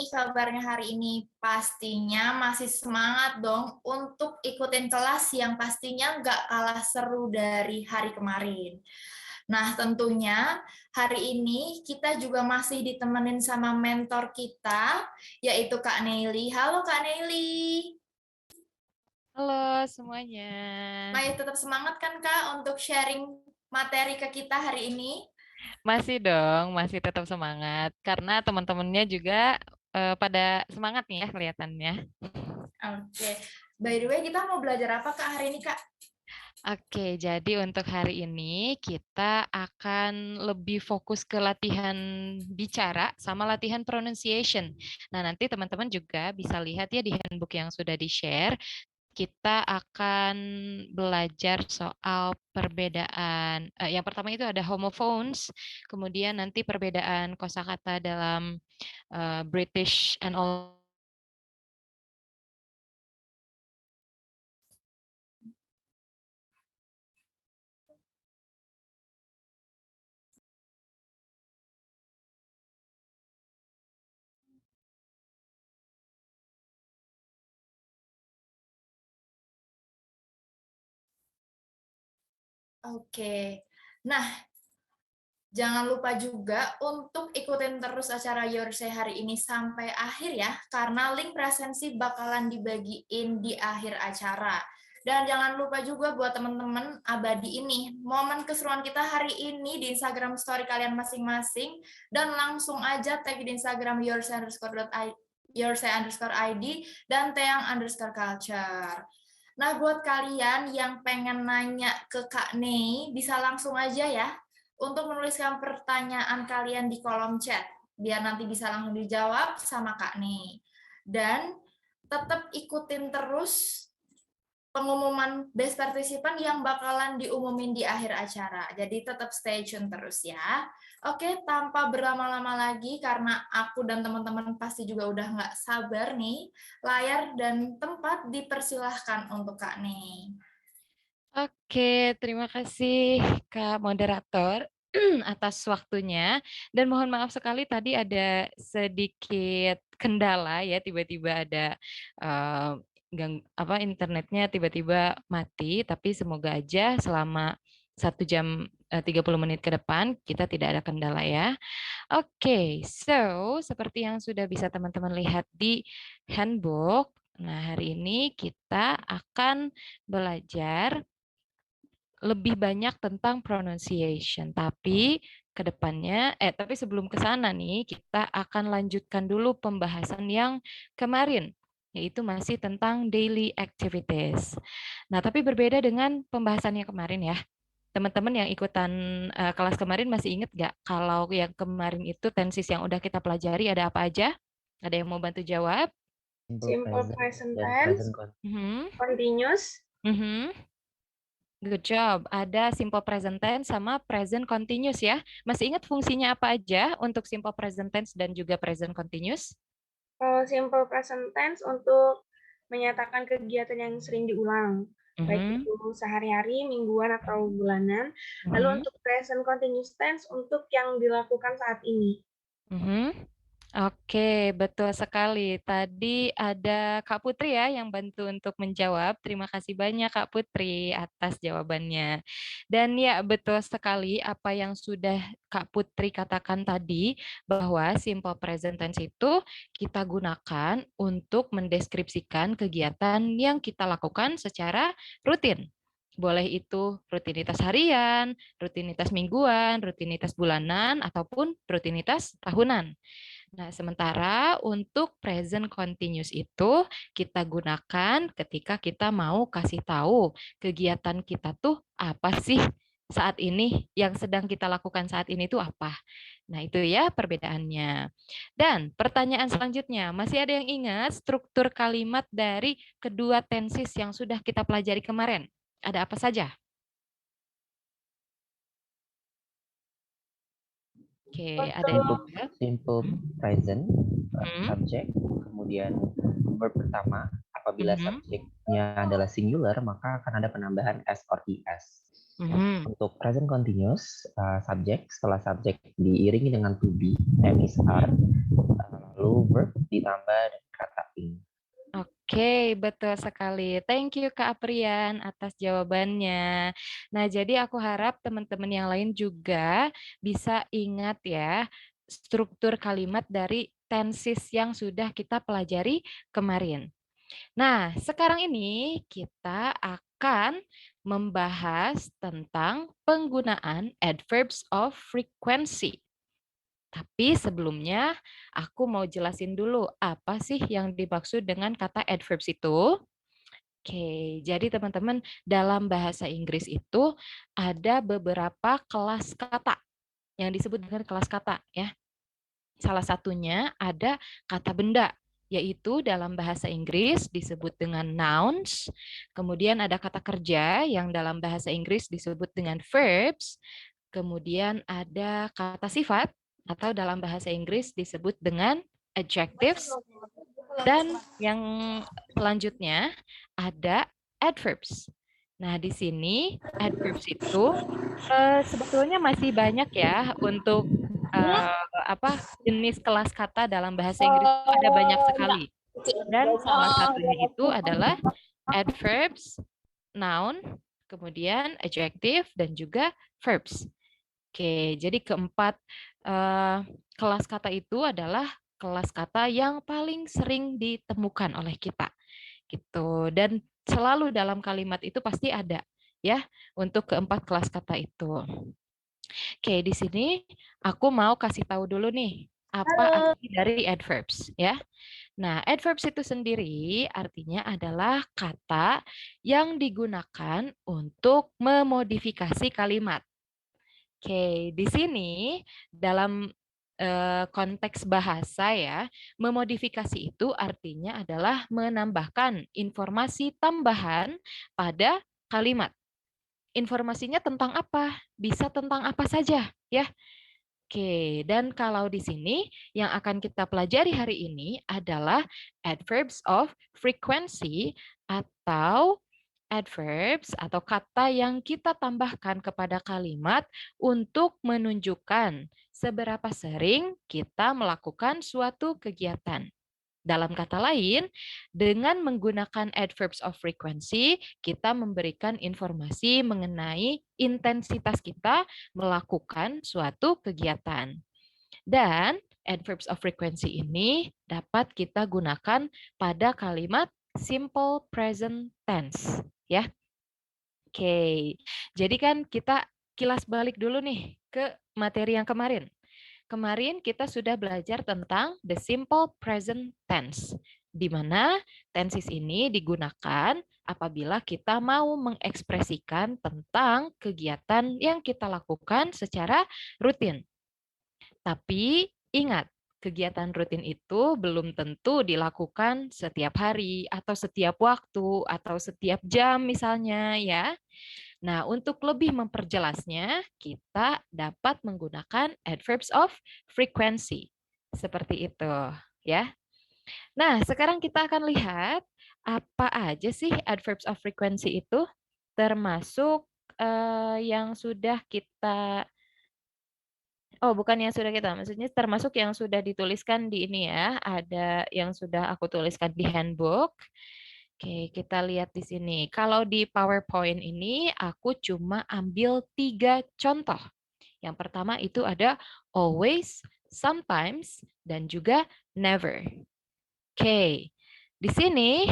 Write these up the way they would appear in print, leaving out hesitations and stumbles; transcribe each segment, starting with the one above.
kabarnya hari ini? Pastinya masih semangat dong untuk ikutin kelas yang pastinya nggak kalah seru dari hari kemarin. Nah, tentunya hari ini kita juga masih ditemenin sama mentor kita, yaitu Kak Neili. Halo Kak Neili. Halo semuanya. Masih tetap semangat kan Kak untuk sharing materi ke kita hari ini? Masih dong, masih tetap semangat karena teman-temannya juga pada semangat nih ya kelihatannya. Oke. By the way, kita mau belajar apa Kak hari ini Kak? Oke, jadi untuk hari ini kita akan lebih fokus ke latihan bicara sama latihan pronunciation. Nah, nanti teman-teman juga bisa lihat ya di handbook yang sudah di-share. Kita akan belajar soal perbedaan. Yang pertama itu ada homophones, kemudian nanti perbedaan kosakata dalam British and all. Oke. Nah, jangan lupa juga untuk ikutin terus acara Your Say hari ini sampai akhir ya, karena link presensi bakalan dibagiin di akhir acara. Dan jangan lupa juga buat teman-teman abadi ini, momen keseruan kita hari ini di Instagram story kalian masing-masing, dan langsung aja tag di Instagram yoursay_id dan teang_culture. Nah, buat kalian yang pengen nanya ke Kak Nei, bisa langsung aja ya untuk menuliskan pertanyaan kalian di kolom chat, biar nanti bisa langsung dijawab sama Kak Nei. Dan tetap ikutin terus pengumuman best participant yang bakalan diumumin di akhir acara. Jadi tetap stay tune terus ya. Oke, tanpa berlama-lama lagi, karena aku dan teman-teman pasti juga udah nggak sabar nih, layar dan tempat dipersilahkan untuk Kak Nei. Oke, terima kasih Kak Moderator atas waktunya. Dan mohon maaf sekali tadi ada sedikit kendala ya, tiba-tiba ada eh, internetnya tiba-tiba mati. Tapi semoga aja selama 1 jam 30 menit ke depan kita tidak ada kendala ya. Oke, so seperti yang sudah bisa teman-teman lihat di handbook. Nah, hari ini kita akan belajar lebih banyak tentang pronunciation. Tapi tapi sebelum ke sana nih, kita akan lanjutkan dulu pembahasan yang kemarin, yaitu masih tentang daily activities. Nah, tapi berbeda dengan pembahasan yang kemarin ya. Teman-teman yang ikutan kelas kemarin masih ingat nggak kalau yang kemarin itu tenses yang udah kita pelajari ada apa aja? Ada yang mau bantu jawab? Simple present dan tense, present continuous. Mhm. continuous, Mhm. Good job. Ada simple present tense sama present continuous ya. Masih ingat fungsinya apa aja untuk simple present tense dan juga present continuous? simple present tense untuk menyatakan kegiatan yang sering diulang, baik Mhm. itu sehari-hari, mingguan, atau bulanan. Lalu Mhm. untuk present continuous tense untuk yang dilakukan saat ini. Mhm. Oke, betul sekali. Tadi ada Kak Putri ya yang bantu untuk menjawab. Terima kasih banyak Kak Putri atas jawabannya. Dan ya, betul sekali apa yang sudah Kak Putri katakan tadi, bahwa simple present tense itu kita gunakan untuk mendeskripsikan kegiatan yang kita lakukan secara rutin. Boleh itu rutinitas harian, rutinitas mingguan, rutinitas bulanan, ataupun rutinitas tahunan. Nah, sementara untuk present continuous itu kita gunakan ketika kita mau kasih tahu kegiatan kita tuh apa sih saat ini, yang sedang kita lakukan saat ini tuh apa. Nah, itu ya perbedaannya. Dan pertanyaan selanjutnya, masih ada yang ingat struktur kalimat dari kedua tenses yang sudah kita pelajari kemarin? Ada apa saja? Oke, ada yang Untuk ingat? Simple present Hmm. subject, kemudian verb pertama apabila Mhm. subjeknya adalah singular maka akan ada penambahan s or es. Mhm. Untuk present continuous subject setelah subjek diiringi dengan to be, am, is, are, lalu lalu verb ditambah dengan kata being. Oke, betul sekali. Thank you Kak Aprian atas jawabannya. Nah, jadi aku harap teman-teman yang lain juga bisa ingat ya struktur kalimat dari tenses yang sudah kita pelajari kemarin. Nah, sekarang ini kita akan membahas tentang penggunaan adverbs of frequency. Tapi sebelumnya aku mau jelasin dulu apa sih yang dimaksud dengan kata adverbs itu. Oke, jadi teman-teman dalam bahasa Inggris itu ada beberapa kelas kata yang disebut dengan kelas kata ya. Salah satunya ada kata benda, yaitu dalam bahasa Inggris disebut dengan nouns. Kemudian ada kata kerja yang dalam bahasa Inggris disebut dengan verbs. Kemudian ada kata sifat atau dalam bahasa Inggris disebut dengan adjectives. Dan yang selanjutnya ada adverbs. Nah, di sini adverbs itu sebetulnya masih banyak ya untuk jenis kelas kata dalam bahasa Inggris itu ada banyak sekali. Dan salah satunya itu adalah adverbs, noun, kemudian adjective, dan juga verbs. Oke, jadi keempat kelas kata itu adalah kelas kata yang paling sering ditemukan oleh kita. Gitu. Dan selalu dalam kalimat itu pasti ada ya untuk keempat kelas kata itu. Oke, di sini aku mau kasih tahu dulu nih apa arti dari adverbs ya. Nah, adverbs itu sendiri artinya adalah kata yang digunakan untuk memodifikasi kalimat. Oke, di sini dalam konteks bahasa ya, memodifikasi itu artinya adalah menambahkan informasi tambahan pada kalimat. Informasinya tentang apa? Bisa tentang apa saja, ya. Oke, dan kalau di sini yang akan kita pelajari hari ini adalah adverbs of frequency atau adverbs atau kata yang kita tambahkan kepada kalimat untuk menunjukkan seberapa sering kita melakukan suatu kegiatan. Dalam kata lain, dengan menggunakan adverbs of frequency, kita memberikan informasi mengenai intensitas kita melakukan suatu kegiatan. Dan adverbs of frequency ini dapat kita gunakan pada kalimat simple present tense. Ya, oke. Jadi kan kita kilas balik dulu nih ke materi yang kemarin. Kemarin kita sudah belajar tentang the simple present tense, di mana tenses ini digunakan apabila kita mau mengekspresikan tentang kegiatan yang kita lakukan secara rutin. Tapi ingat, kegiatan rutin itu belum tentu dilakukan setiap hari atau setiap waktu atau setiap jam misalnya ya. Nah, untuk lebih memperjelasnya, kita dapat menggunakan adverbs of frequency. Seperti itu, ya. Nah, sekarang kita akan lihat apa aja sih adverbs of frequency itu, termasuk yang sudah kita bukan yang sudah kita, maksudnya termasuk yang sudah dituliskan di ini ya, ada yang sudah aku tuliskan di handbook. Oke, kita lihat di sini. Kalau di PowerPoint ini, aku cuma ambil 3 contoh. Yang pertama itu ada always, sometimes, dan juga never. Oke, di sini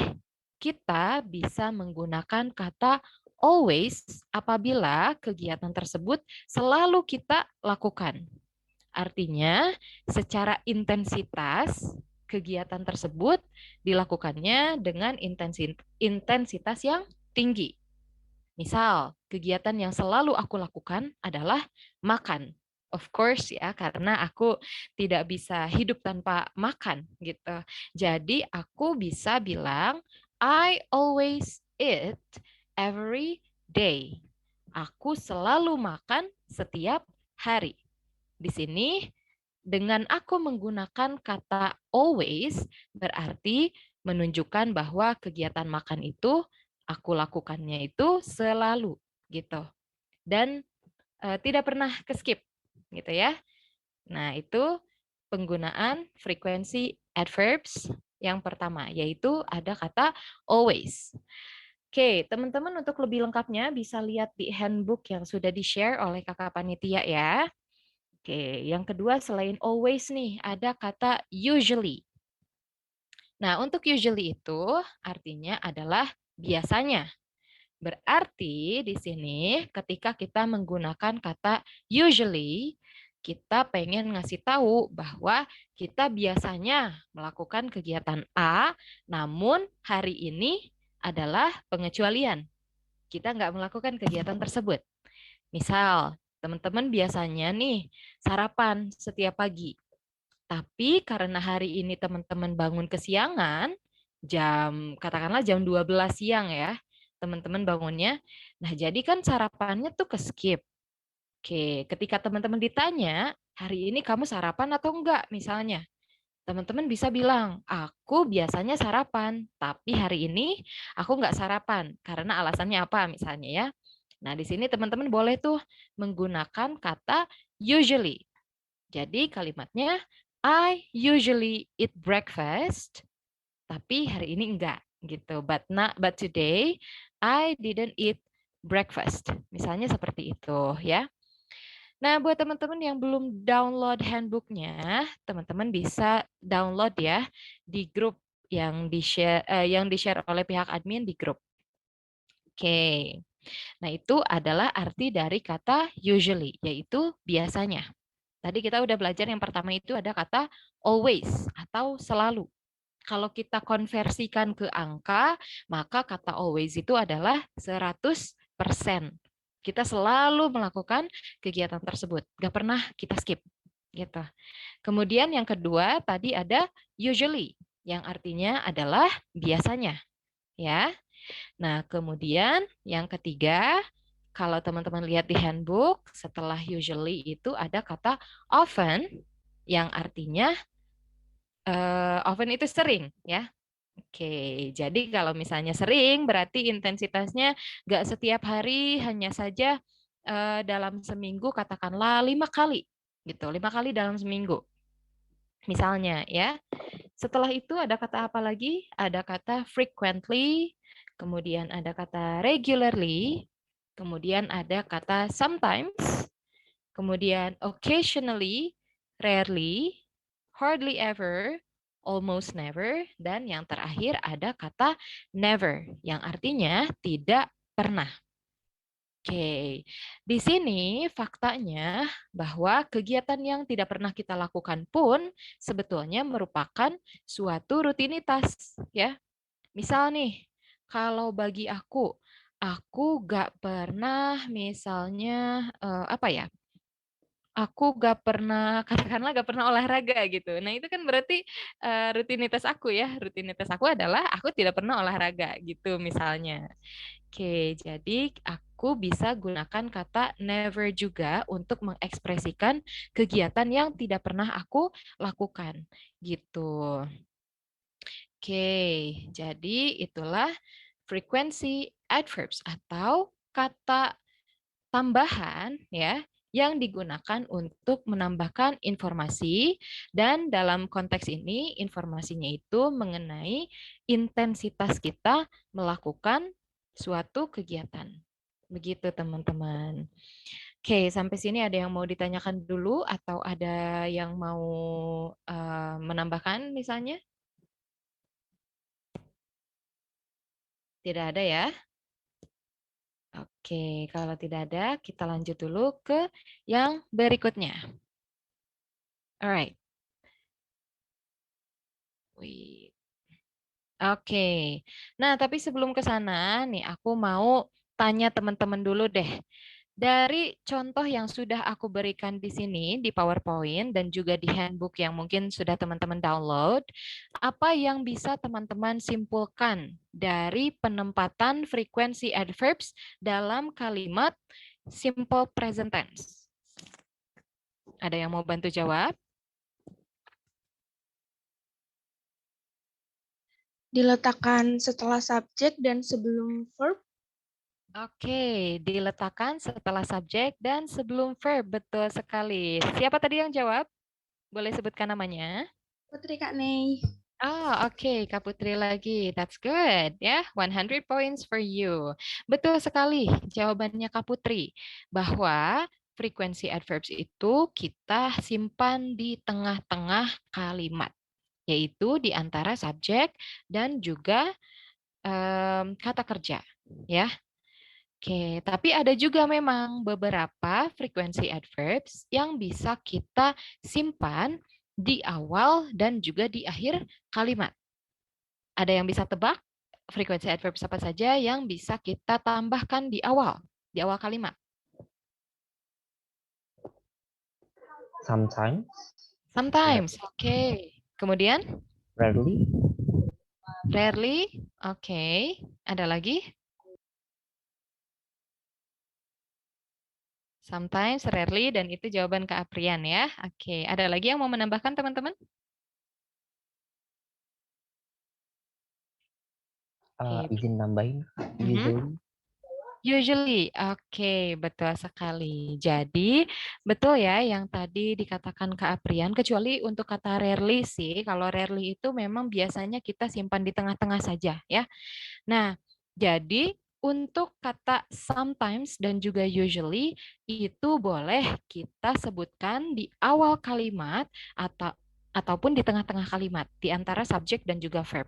kita bisa menggunakan kata always apabila kegiatan tersebut selalu kita lakukan. Artinya, secara intensitas, kegiatan tersebut dilakukannya dengan intensitas yang tinggi. Misal, kegiatan yang selalu aku lakukan adalah makan. Of course ya, karena aku tidak bisa hidup tanpa makan gitu. Jadi aku bisa bilang I always eat every day. Aku selalu makan setiap hari. Di sini dengan aku menggunakan kata always berarti menunjukkan bahwa kegiatan makan itu aku lakukannya itu selalu gitu. Dan tidak pernah ke skip gitu ya. Nah, itu penggunaan frekuensi adverbs yang pertama, yaitu ada kata always. Oke, teman-teman untuk lebih lengkapnya bisa lihat di handbook yang sudah di-share oleh kakak panitia ya. Oke, yang kedua selain always nih, ada kata usually. Nah, untuk usually itu artinya adalah biasanya. Berarti di sini ketika kita menggunakan kata usually, kita pengen ngasih tahu bahwa kita biasanya melakukan kegiatan A, namun hari ini adalah pengecualian. Kita nggak melakukan kegiatan tersebut. Misal, teman-teman biasanya nih sarapan setiap pagi. Tapi karena hari ini teman-teman bangun kesiangan, katakanlah jam 12 siang ya, teman-teman bangunnya. Nah, jadi kan sarapannya tuh ke-skip. Oke, ketika teman-teman ditanya, hari ini kamu sarapan atau enggak misalnya. Teman-teman bisa bilang, aku biasanya sarapan, tapi hari ini aku enggak sarapan. Karena alasannya apa misalnya ya. Nah, di sini teman-teman boleh tuh menggunakan kata usually. Jadi kalimatnya, I usually eat breakfast, tapi hari ini enggak gitu. But today I didn't eat breakfast. Misalnya seperti itu ya. Nah, buat teman-teman yang belum download handbooknya, teman-teman bisa download ya di grup yang di-share oleh pihak admin di grup. Oke. Nah, itu adalah arti dari kata usually, yaitu biasanya. Tadi kita udah belajar yang pertama itu ada kata always atau selalu. Kalau kita konversikan ke angka, maka kata always itu adalah 100%. Kita selalu melakukan kegiatan tersebut. Gak pernah kita skip. Gitu. Kemudian yang kedua tadi ada usually, yang artinya adalah biasanya. Ya. Nah, kemudian yang ketiga, kalau teman-teman lihat di handbook, setelah usually itu ada kata often, yang artinya often itu sering, ya. Oke, jadi kalau misalnya sering, berarti intensitasnya nggak setiap hari, hanya saja dalam seminggu katakanlah 5 kali, gitu, 5 kali dalam seminggu. Misalnya, ya. Setelah itu ada kata apa lagi? Ada kata frequently, kemudian ada kata regularly, kemudian ada kata sometimes, kemudian occasionally, rarely, hardly ever, almost never, dan yang terakhir ada kata never, yang artinya tidak pernah. Oke, di sini faktanya bahwa kegiatan yang tidak pernah kita lakukan pun sebetulnya merupakan suatu rutinitas, ya. Misal nih, kalau bagi aku gak pernah misalnya apa ya? Aku gak pernah, katakanlah gak pernah olahraga gitu. Nah itu kan berarti rutinitas aku ya. Rutinitas aku adalah aku tidak pernah olahraga gitu misalnya. Oke, jadi aku bisa gunakan kata never juga untuk mengekspresikan kegiatan yang tidak pernah aku lakukan gitu. Oke, jadi itulah frequency adverbs atau kata tambahan ya yang digunakan untuk menambahkan informasi, dan dalam konteks ini informasinya itu mengenai intensitas kita melakukan suatu kegiatan. Begitu teman-teman. Oke, sampai sini ada yang mau ditanyakan dulu atau ada yang mau menambahkan misalnya? Tidak ada ya? Oke, kalau tidak ada, kita lanjut dulu ke yang berikutnya. Alright. Wait. Oke. Nah, tapi sebelum ke sana, nih aku mau tanya teman-teman dulu deh. Dari contoh yang sudah aku berikan di sini, di PowerPoint, dan juga di handbook yang mungkin sudah teman-teman download, apa yang bisa teman-teman simpulkan dari penempatan frekuensi adverbs dalam kalimat simple present tense? Ada yang mau bantu jawab? Diletakkan setelah subjek dan sebelum verb. Oke, diletakkan setelah subjek dan sebelum verb. Betul sekali. Siapa tadi yang jawab? Boleh sebutkan namanya? Putri Kak Nei. Oh, oke, Kak Putri lagi. That's good, ya. 100 points for you. Betul sekali jawabannya Kak Putri, bahwa frekuensi adverbs itu kita simpan di tengah-tengah kalimat, yaitu di antara subjek dan juga kata kerja, ya. Oke, tapi ada juga memang beberapa frekuensi adverbs yang bisa kita simpan di awal dan juga di akhir kalimat. Ada yang bisa tebak frekuensi adverbs apa saja yang bisa kita tambahkan di awal kalimat? Sometimes, Sometimes, oke. Kemudian, rarely, rarely, oke. Ada lagi? Sometimes, rarely, dan itu jawaban Kak Aprian ya. Oke, ada lagi yang mau menambahkan teman-teman? Oke. izin nambahin, Mhm. usually. Usually, oke, betul sekali. Jadi, betul ya yang tadi dikatakan Kak Aprian, kecuali untuk kata rarely sih, kalau rarely itu memang biasanya kita simpan di tengah-tengah saja ya. Nah, jadi untuk kata sometimes dan juga usually itu boleh kita sebutkan di awal kalimat ataupun di tengah-tengah kalimat, di antara subjek dan juga verb.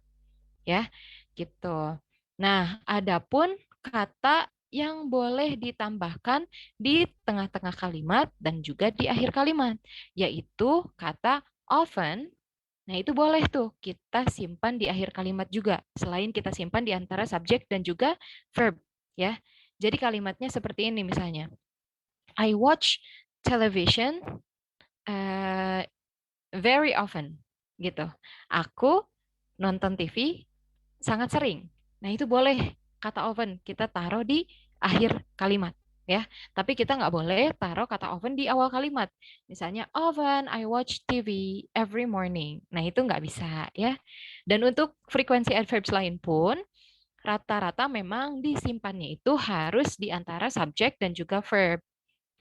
Ya, gitu. Nah, adapun kata yang boleh ditambahkan di tengah-tengah kalimat dan juga di akhir kalimat, yaitu kata often. Nah, itu boleh tuh kita simpan di akhir kalimat juga, selain kita simpan di antara subjek dan juga verb, ya. Jadi kalimatnya seperti ini misalnya. I watch television very often, gitu. Aku nonton TV sangat sering. Nah, itu boleh kata often kita taruh di akhir kalimat, ya. Tapi kita nggak boleh taruh kata often di awal kalimat. Misalnya, often I watch TV every morning. Nah, itu nggak bisa, ya. Dan untuk frekuensi adverbs lain pun, rata-rata memang disimpannya itu harus di antara subjek dan juga verb.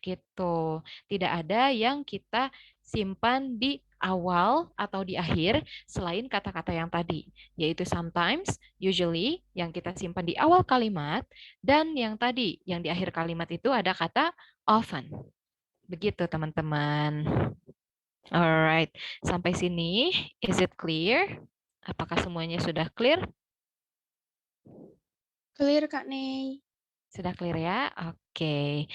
Gitu. Tidak ada yang kita simpan di awal atau di akhir selain kata-kata yang tadi, yaitu sometimes, usually, yang kita simpan di awal kalimat, dan yang tadi, yang di akhir kalimat itu ada kata often. Begitu, teman-teman. Alright, sampai sini, is it clear? Apakah semuanya sudah clear? Clear Kak Nei. Sudah clear ya? Oke.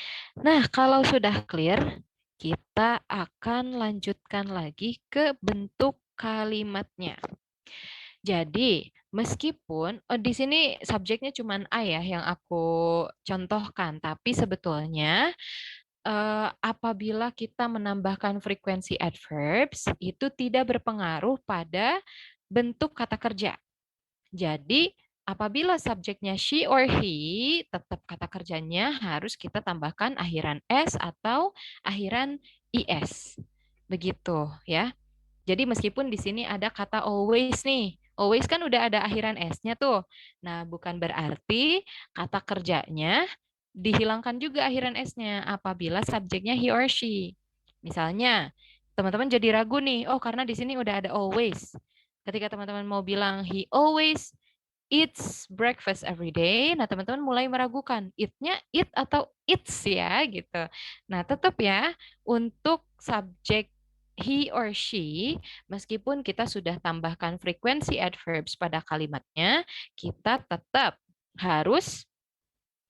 Nah, kalau sudah clear, kita akan lanjutkan lagi ke bentuk kalimatnya. Jadi, meskipun di sini subjeknya cuma I ya yang aku contohkan, tapi sebetulnya apabila kita menambahkan frekuensi adverbs itu tidak berpengaruh pada bentuk kata kerja. Jadi, apabila subjeknya she or he, tetap kata kerjanya harus kita tambahkan akhiran s atau akhiran is. Begitu ya. Jadi meskipun di sini ada kata always nih. Always kan udah ada akhiran s-nya tuh. Nah, bukan berarti kata kerjanya dihilangkan juga akhiran s-nya apabila subjeknya he or she. Misalnya, teman-teman jadi ragu nih, oh karena di sini udah ada always. Ketika teman-teman mau bilang he always eats breakfast every day, nah teman-teman mulai meragukan it-nya it atau it's ya gitu. Nah tetap ya untuk subjek he or she, meskipun kita sudah tambahkan frekuensi adverbs pada kalimatnya, kita tetap harus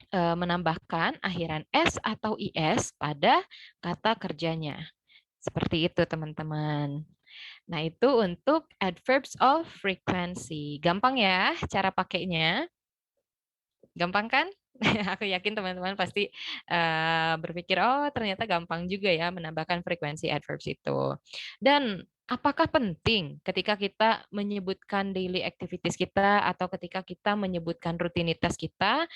menambahkan akhiran s atau is pada kata kerjanya. Seperti itu teman-teman. Nah, itu untuk adverbs of frequency. Gampang ya cara pakainya? Gampang kan? Aku yakin teman-teman pasti berpikir, oh ternyata gampang juga ya menambahkan frekuensi adverbs itu. Dan apakah penting ketika kita menyebutkan daily activities kita atau ketika kita menyebutkan rutinitas kita,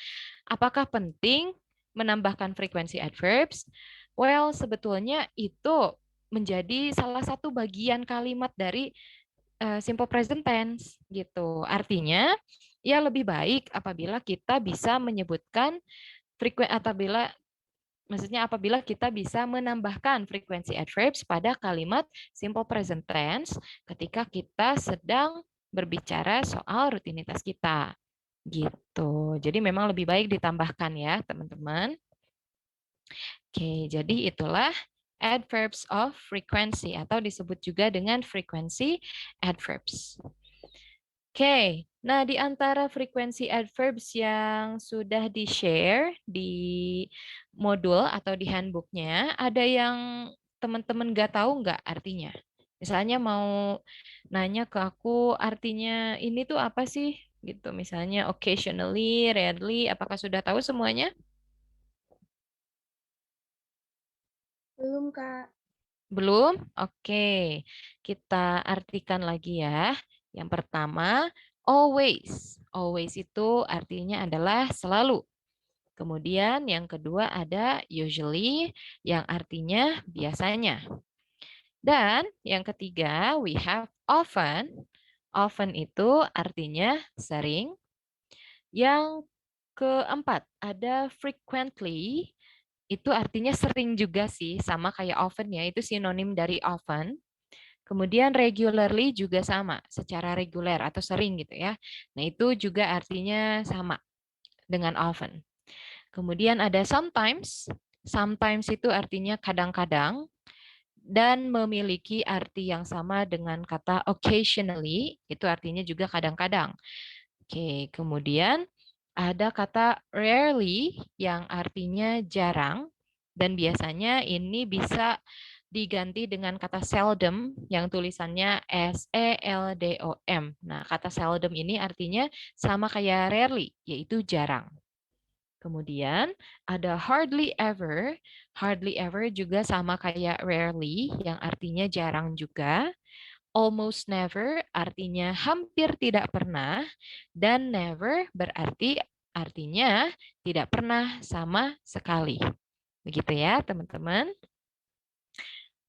apakah penting menambahkan frekuensi adverbs? Well, sebetulnya itu menjadi salah satu bagian kalimat dari simple present tense gitu. Artinya, ya lebih baik apabila kita bisa menyebutkan apabila Maksudnya apabila kita bisa menambahkan frekuensi adverbs pada kalimat simple present tense ketika kita sedang berbicara soal rutinitas kita. Gitu. Jadi memang lebih baik ditambahkan ya, teman-teman. Oke, jadi itulah adverbs of frequency atau disebut juga dengan frequency adverbs. Oke, nah di antara frekuensi adverbs yang sudah di-share di modul atau di handbooknya, ada yang teman-teman nggak tahu nggak artinya? Misalnya mau nanya ke aku artinya ini tuh apa sih? Gitu, misalnya occasionally, rarely, apakah sudah tahu semuanya? Belum, Kak. Belum? Oke, kita artikan lagi ya. Yang pertama, always. Always itu artinya adalah selalu. Kemudian yang kedua ada usually, yang artinya biasanya. Dan yang ketiga, we have often. Often itu artinya sering. Yang keempat, ada frequently. Itu artinya sering juga sih, sama kayak often ya, itu sinonim dari often. Kemudian regularly juga sama, secara reguler atau sering gitu ya. Nah, itu juga artinya sama dengan often. Kemudian ada sometimes. Sometimes itu artinya kadang-kadang dan memiliki arti yang sama dengan kata occasionally, itu artinya juga kadang-kadang. Oke, kemudian ada kata rarely yang artinya jarang dan biasanya ini bisa diganti dengan kata seldom yang tulisannya S-E-L-D-O-M. Nah, kata seldom ini artinya sama kayak rarely, yaitu jarang. Kemudian ada hardly ever. Hardly ever juga sama kayak rarely yang artinya jarang juga. Almost never artinya hampir tidak pernah. Dan never berarti artinya tidak pernah sama sekali. Begitu ya teman-teman.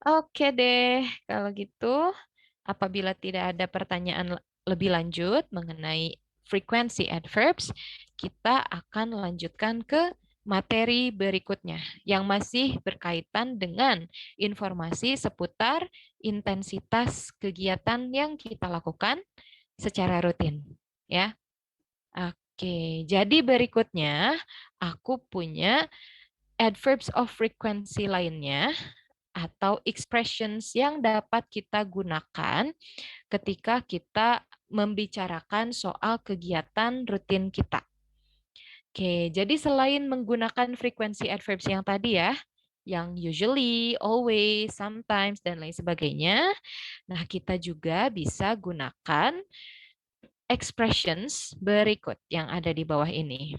Oke deh, kalau gitu apabila tidak ada pertanyaan lebih lanjut mengenai frekuensi adverbs, kita akan lanjutkan ke materi berikutnya yang masih berkaitan dengan informasi seputar intensitas kegiatan yang kita lakukan secara rutin, ya. Oke, jadi berikutnya aku punya adverbs of frequency lainnya atau expressions yang dapat kita gunakan ketika kita membicarakan soal kegiatan rutin kita. Oke, jadi selain menggunakan frekuensi adverbs yang tadi ya, yang usually, always, sometimes, dan lain sebagainya, nah kita juga bisa gunakan expressions berikut yang ada di bawah ini.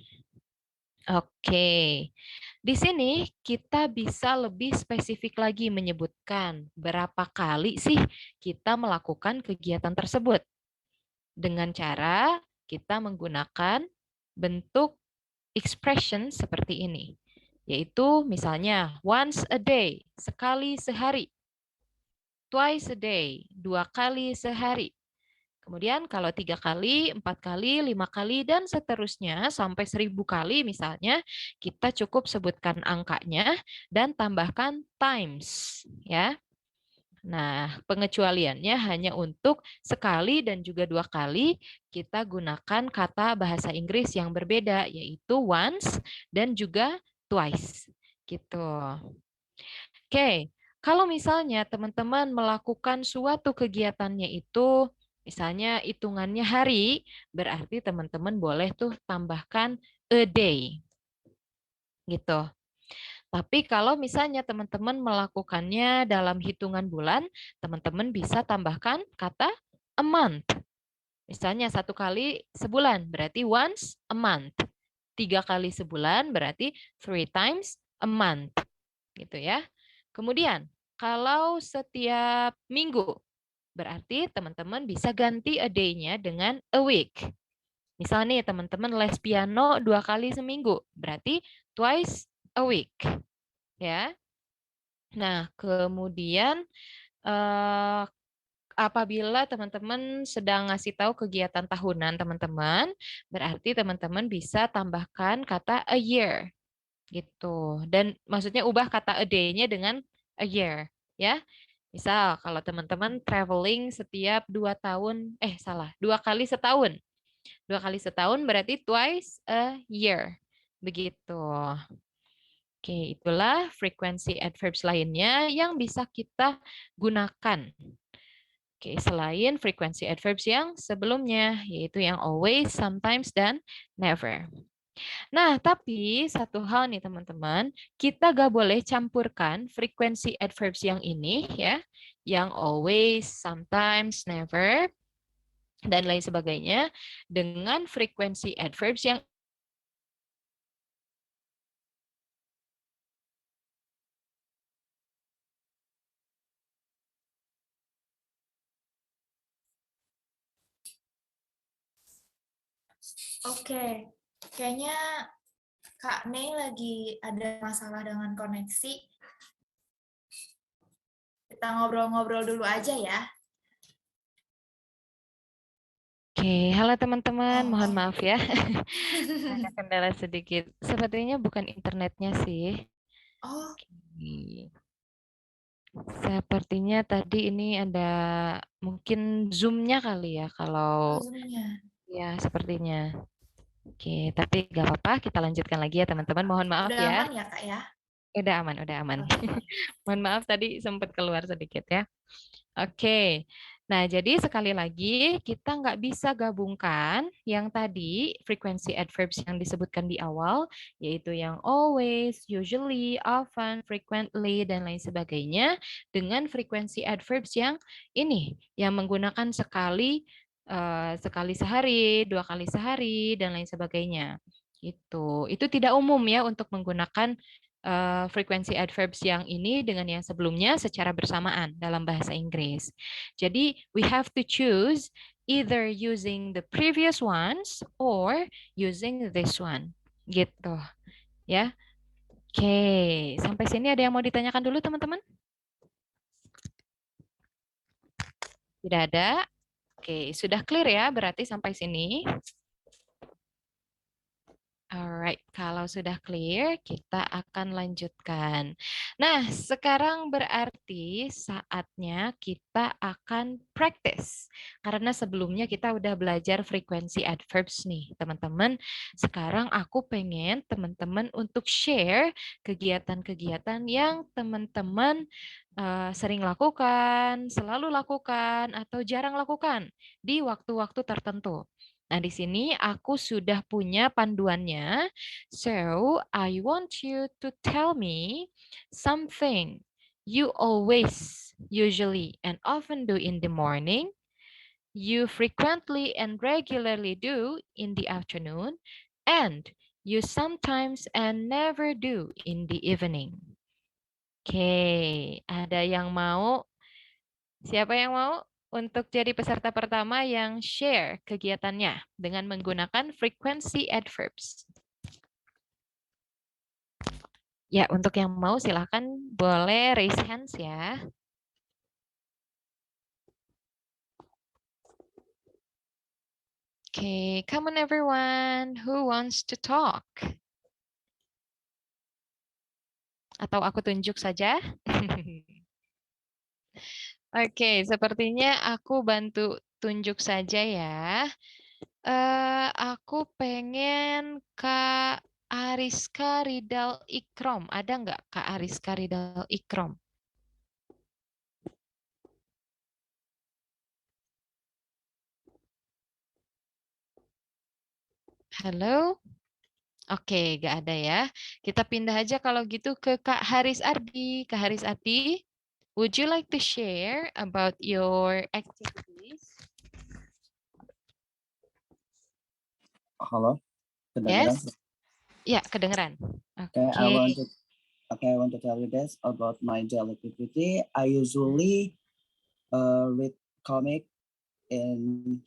Oke, di sini kita bisa lebih spesifik lagi menyebutkan berapa kali sih kita melakukan kegiatan tersebut. Dengan cara kita menggunakan bentuk expression seperti ini. Yaitu misalnya once a day, sekali sehari. Twice a day, 2 kali sehari. Kemudian kalau 3 kali, 4 kali, 5 kali, dan seterusnya sampai 1000 kali misalnya, kita cukup sebutkan angkanya dan tambahkan times. Ya. Nah, pengecualiannya hanya untuk sekali dan juga 2 kali kita gunakan kata bahasa Inggris yang berbeda, yaitu once dan juga twice. Gitu. Oke, kalau misalnya teman-teman melakukan suatu kegiatannya itu, misalnya hitungannya hari, berarti teman-teman boleh tuh tambahkan a day. Gitu. Tapi kalau misalnya teman-teman melakukannya dalam hitungan bulan, teman-teman bisa tambahkan kata a month. Misalnya 1 kali sebulan, berarti once a month. 3 kali sebulan, berarti 3 times a month. Gitu ya. Kemudian, kalau setiap minggu, berarti teman-teman bisa ganti a day-nya dengan a week. Misalnya nih teman-teman les piano 2 kali seminggu, berarti twice a week. Ya. Nah, kemudian apabila teman-teman sedang ngasih tahu kegiatan tahunan teman-teman, berarti teman-teman bisa tambahkan kata a year. gitu. Dan maksudnya ubah kata a day-nya dengan a year, ya. Misal kalau teman-teman traveling setiap 2 kali setahun. 2 kali setahun berarti twice a year. Begitu. Oke, itulah frekuensi adverbs lainnya yang bisa kita gunakan. Oke, selain frekuensi adverbs yang sebelumnya, yaitu yang always, sometimes, dan never. Nah, tapi satu hal nih teman-teman, kita gak boleh campurkan frekuensi adverbs yang ini ya, yang always, sometimes, never, dan lain sebagainya, dengan frekuensi adverbs yang Oke, kayaknya Kak Nei lagi ada masalah dengan koneksi. Kita ngobrol-ngobrol dulu aja ya. Oke, halo teman-teman, mohon Oh. maaf ya. Ada kendala sedikit. Sepertinya bukan internetnya sih. Oh, Oke. Sepertinya tadi ini ada mungkin Zoom-nya kali ya, kalau Zoom-nya. ya sepertinya. Oke, tapi nggak apa-apa, kita lanjutkan lagi ya teman-teman. Mohon maaf Udah ya. aman ya Kak ya? Udah aman, udah aman. Oke. Mohon maaf tadi sempat keluar sedikit ya. Oke, nah jadi sekali lagi kita nggak bisa gabungkan yang tadi frekuensi adverbs yang disebutkan di awal, yaitu yang always, usually, often, frequently, dan lain sebagainya, dengan frekuensi adverbs yang ini, yang menggunakan sekali sehari, 2 kali sehari, dan lain sebagainya. Itu tidak umum ya untuk menggunakan frekuensi adverbs yang ini dengan yang sebelumnya secara bersamaan dalam bahasa Inggris. Jadi, we have to choose either using the previous ones or using this one. Gitu. Ya. Oke, sampai sini ada yang mau ditanyakan dulu teman-teman? Tidak ada? Oke, sudah clear ya berarti sampai sini. Alright, kalau sudah clear, kita akan lanjutkan. Nah, sekarang berarti saatnya kita akan practice. Karena sebelumnya kita udah belajar frekuensi adverbs nih, teman-teman. Sekarang aku pengen teman-teman untuk share kegiatan-kegiatan yang teman-teman sering lakukan, selalu lakukan, atau jarang lakukan di waktu-waktu tertentu. Nah, di sini aku sudah punya panduannya. So, I want you to tell me something you always, usually, and often do in the morning, you frequently and regularly do in the afternoon, and you sometimes and never do in the evening. Oke, ada yang mau? Siapa yang mau untuk jadi peserta pertama yang share kegiatannya dengan menggunakan frekuensi adverbs? Ya, untuk yang mau silahkan boleh raise hands ya. Oke, come on everyone. Who wants to talk? Atau aku tunjuk saja? Oke, sepertinya aku bantu tunjuk saja ya. Aku pengen Kak Ariska Ridal Ikrom. Ada nggak Kak Ariska Ridal Ikrom? Halo? Oke, nggak ada ya. Kita pindah aja kalau gitu ke Kak Haris Ardi. Kak Haris Ardi, would you like to share about your activities? Halo, kedengeran? Yes? Ya, kedengeran. Okay, Oke. I want to tell you this about my daily activity. I usually read comic in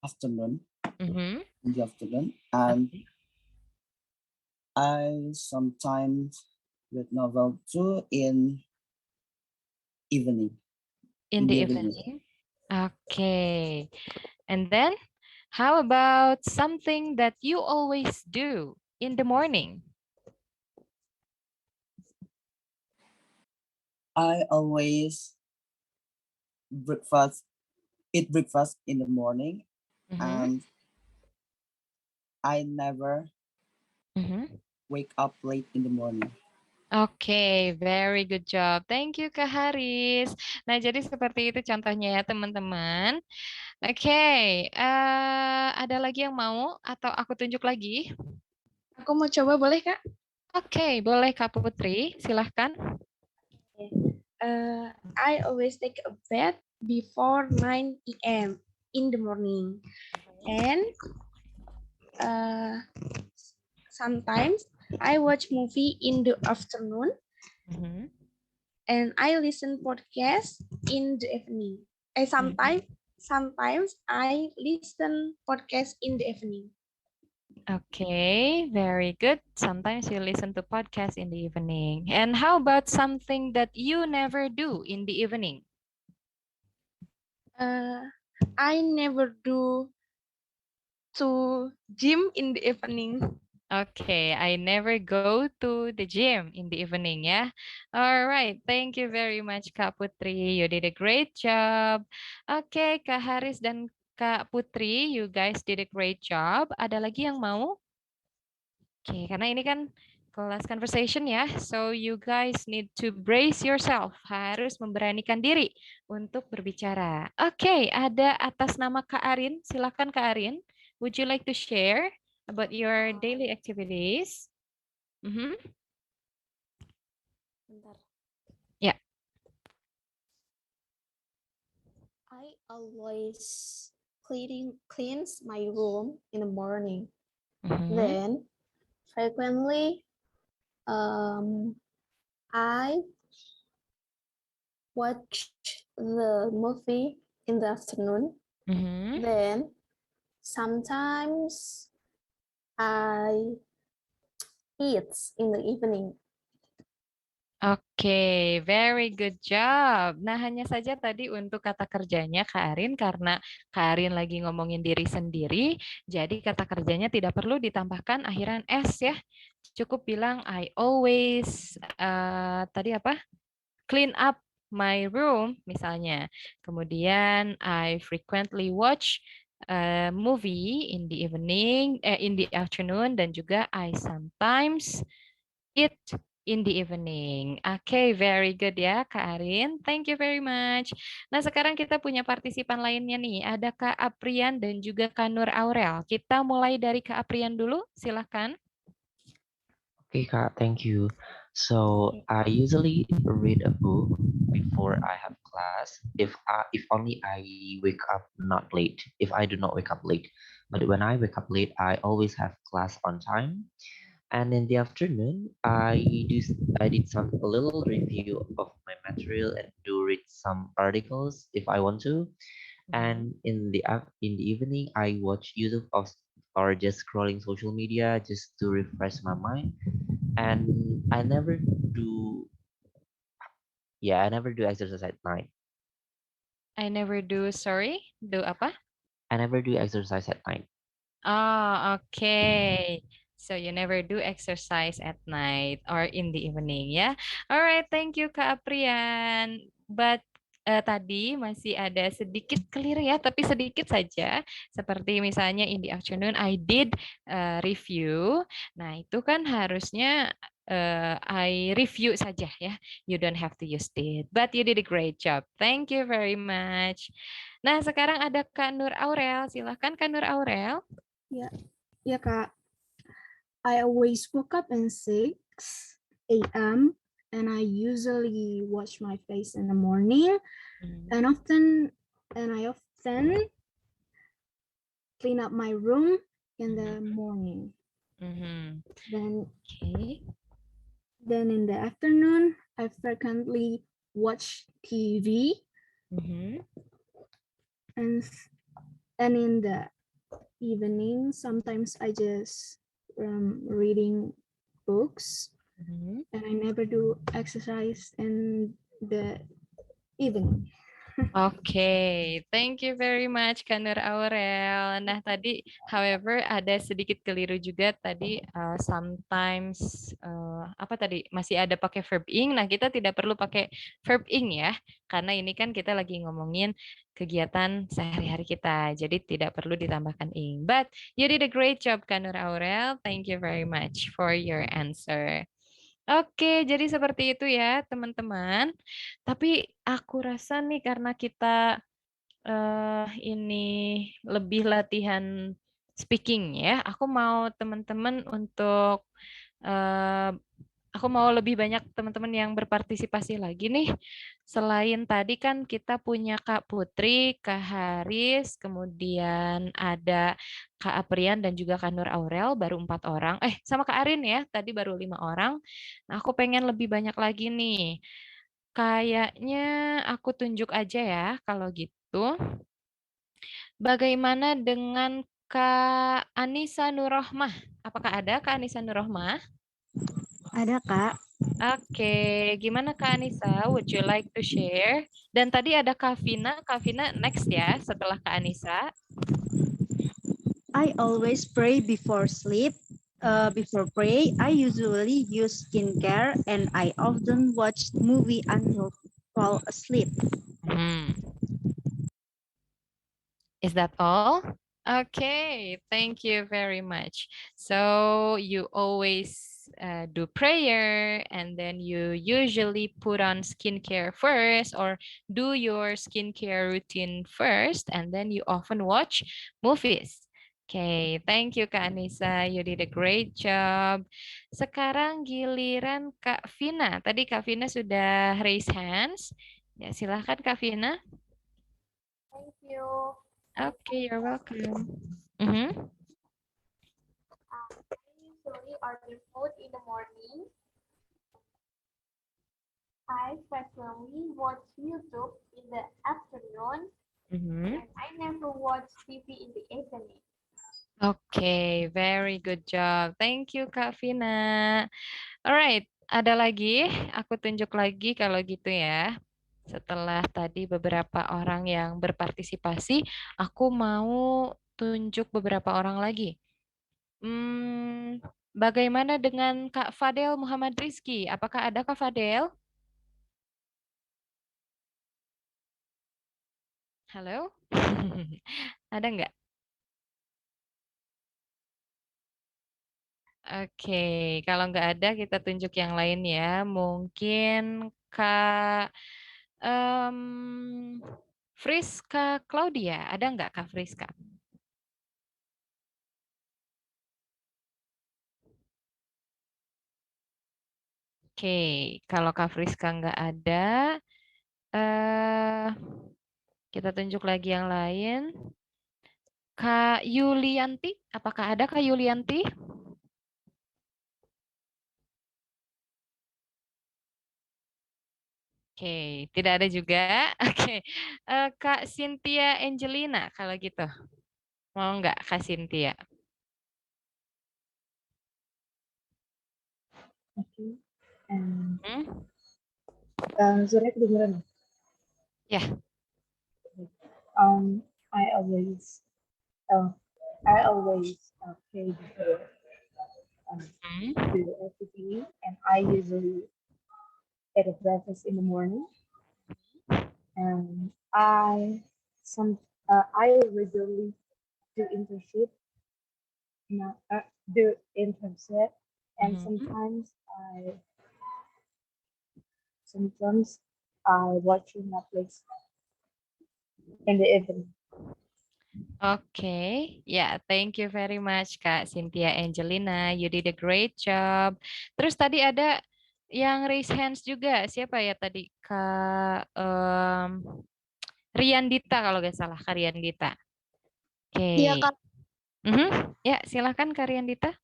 afternoon, Mhm. in the afternoon, and I sometimes read novel too in evening. In the evening. Okay. And then, how about something that you always do in the morning? I always eat breakfast in the morning, Mhm. and I never Mhm. wake up late in the morning. Oke, very good job. Thank you, Kak Haris. Nah, jadi seperti itu contohnya ya, teman-teman. Oke, ada lagi yang mau atau aku tunjuk lagi? Aku mau coba, boleh Kak? Oke, boleh Kak Putri, silahkan. I always take a bath before 9 p.m. in the morning. And sometimes I watch movie in the afternoon, Mhm. and I listen podcast in the evening. Sometimes I listen podcast in the evening. Okay, very good. Sometimes you listen to podcasts in the evening. And how about something that you never do in the evening? I never do to gym in the evening. Okay, I never go to the gym in the evening ya. All right, thank you very much Kak Putri. You did a great job. Oke, Kak Haris dan Kak Putri, you guys did a great job. Ada lagi yang mau? Oke, karena ini kan kelas conversation ya. So you guys need to brace yourself. Harus memberanikan diri untuk berbicara. Oke, ada atas nama Kak Arin. Silakan Kak Arin. Would you like to share about your daily activities? Mhm. Bentar. Ya. I always cleans my room in the morning. Mhm. Then frequently I watch the movie in the afternoon. Mhm. Then sometimes I eat in the evening. Oke, very good job. Nah, hanya saja tadi untuk kata kerjanya Kak Arin, karena Kak Arin lagi ngomongin diri sendiri, jadi kata kerjanya tidak perlu ditambahkan akhiran S ya. Cukup bilang I always, tadi apa? Clean up my room misalnya. Kemudian I frequently watch a movie in the evening, in the afternoon, dan juga I sometimes eat in the evening. Oke, very good ya Kak Arin. Thank you very much. Nah, sekarang kita punya partisipan lainnya nih. Ada Kak Aprian dan juga Kak Nur Aurel. Kita mulai dari Kak Aprian dulu. Silahkan. Okay, Kak, thank you. So I usually read a book before I have class. If only I wake up not late. If I do not wake up late, but when I wake up late, I always have class on time. And in the afternoon, I did some a little review of my material and do read some articles if I want to. And in the evening, I watch YouTube or just scrolling social media just to refresh my mind. And I never do I never do exercise at night. I never do, sorry, do apa? I never do exercise at night. Oh, okay. So you never do exercise at night or in the evening ya. Alright, thank you Kak Aprian. But tadi masih ada sedikit clear ya, tapi sedikit saja. Seperti misalnya in the afternoon I did review. Nah, itu kan harusnya I review saja ya. You don't have to use did. But you did a great job. Thank you very much. Nah, sekarang ada Kak Nur Aurel. Silahkan Kak Nur Aurel. Ya Kak, I always woke up at 6 a.m. and I usually wash my face in the morning, and I often clean up my room in the morning. Then in the afternoon, I frequently watch TV, and in the evening, sometimes I just reading books, and I never do exercise in the evening. Oke, thank you very much Kak Nur Aurel. Nah tadi, however, ada sedikit keliru juga tadi. Sometimes apa tadi masih ada pakai verb ing. Nah kita tidak perlu pakai verb ing ya, karena ini kan kita lagi ngomongin kegiatan sehari-hari kita. Jadi tidak perlu ditambahkan ing. But you did a great job Kak Nur Aurel. Thank you very much for your answer. Oke, jadi seperti itu ya teman-teman. Tapi aku rasa nih karena kita ini lebih latihan speaking ya. Aku mau teman-teman untuk aku mau lebih banyak teman-teman yang berpartisipasi lagi nih. Selain tadi kan kita punya Kak Putri, Kak Haris, kemudian ada Kak Aprian dan juga Kak Nur Aurel, baru 4 orang. Sama Kak Arin ya, tadi baru 5 orang. Nah, aku pengen lebih banyak lagi nih. Kayaknya aku tunjuk aja ya kalau gitu. Bagaimana dengan Kak Anissa Nurrohmah? Apakah ada Kak Anissa Nurrohmah? Ada, Kak. Oke, gimana Kak Anissa? Would you like to share? Dan tadi ada Kak Vina next ya setelah Kak Anissa. I always pray before sleep. Before pray, I usually use skincare and I often watch movie until fall asleep. Is that all? Okay, thank you very much. So you always do prayer and then you usually put on skincare first or do your skincare routine first and then you often watch movies. Okay, thank you Kak Anissa, you did a great job. Sekarang giliran Kak Vina. Tadi Kak Vina sudah raise hands. Ya, silahkan Kak Vina. Thank you. Okay, you're welcome. I usually order food in the morning. I frequently watch YouTube in the afternoon. And I never watch TV in the evening. Okay, very good job. Thank you, Kak Vina. Alright, ada lagi? Aku tunjuk lagi kalau gitu ya. Setelah tadi beberapa orang yang berpartisipasi, aku mau tunjuk beberapa orang lagi. Bagaimana dengan Kak Fadel Muhammad Rizky? Apakah ada Kak Fadel? Halo? Ada nggak? Oke, kalau nggak ada kita tunjuk yang lain ya. Mungkin Kak Friska Claudia, ada nggak Kak Friska? Oke, kalau Kak Friska nggak ada, kita tunjuk lagi yang lain. Kak Yulianti, apakah ada Kak Yulianti? Oke, tidak ada juga. Oke, Kak Cynthia Angelina, kalau gitu. Mau nggak Kak Cynthia? Oke. Suara kedengeran? Ya. I always pray before do everything, and I usually eat a breakfast in the morning. And I regularly do internship. And sometimes I watch Netflix in the evening. Oke, ya, thank you very much Kak Cynthia Angelina, you did a great job. Terus tadi ada yang raise hands juga, siapa ya tadi? Kak Riandita kalau nggak salah, Kak Riandita. Oke. Iya, Kak. Ya, silakan Kak Riandita.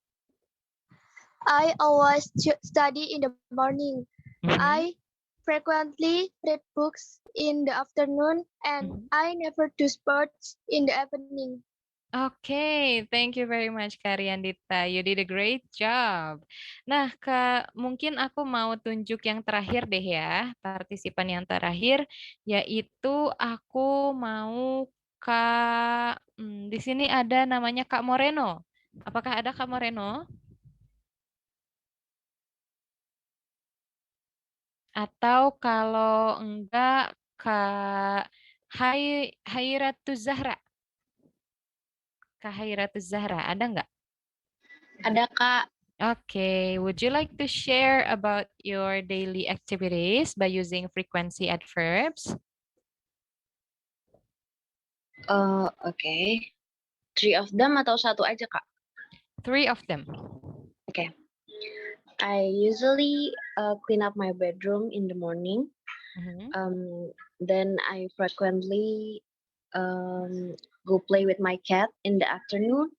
I always study in the morning. I frequently read books in the afternoon and I never do sports in the evening. Okay, thank you very much Kak Riandita. You did a great job. Nah, Kak, mungkin aku mau tunjuk yang terakhir deh ya, partisipan yang terakhir, yaitu aku mau Kak, di sini ada namanya Kak Moreno. Apakah ada Kak Moreno? Atau kalau enggak, Kak Hairatus Zahra. Kak Hairatus Zahra, ada enggak? Ada Kak. Okay, would you like to share about your daily activities by using frequency adverbs? Okay. 3 of them atau satu aja Kak? 3 of them. Okay. I usually clean up my bedroom in the morning. Then I frequently go play with my cat in the afternoon.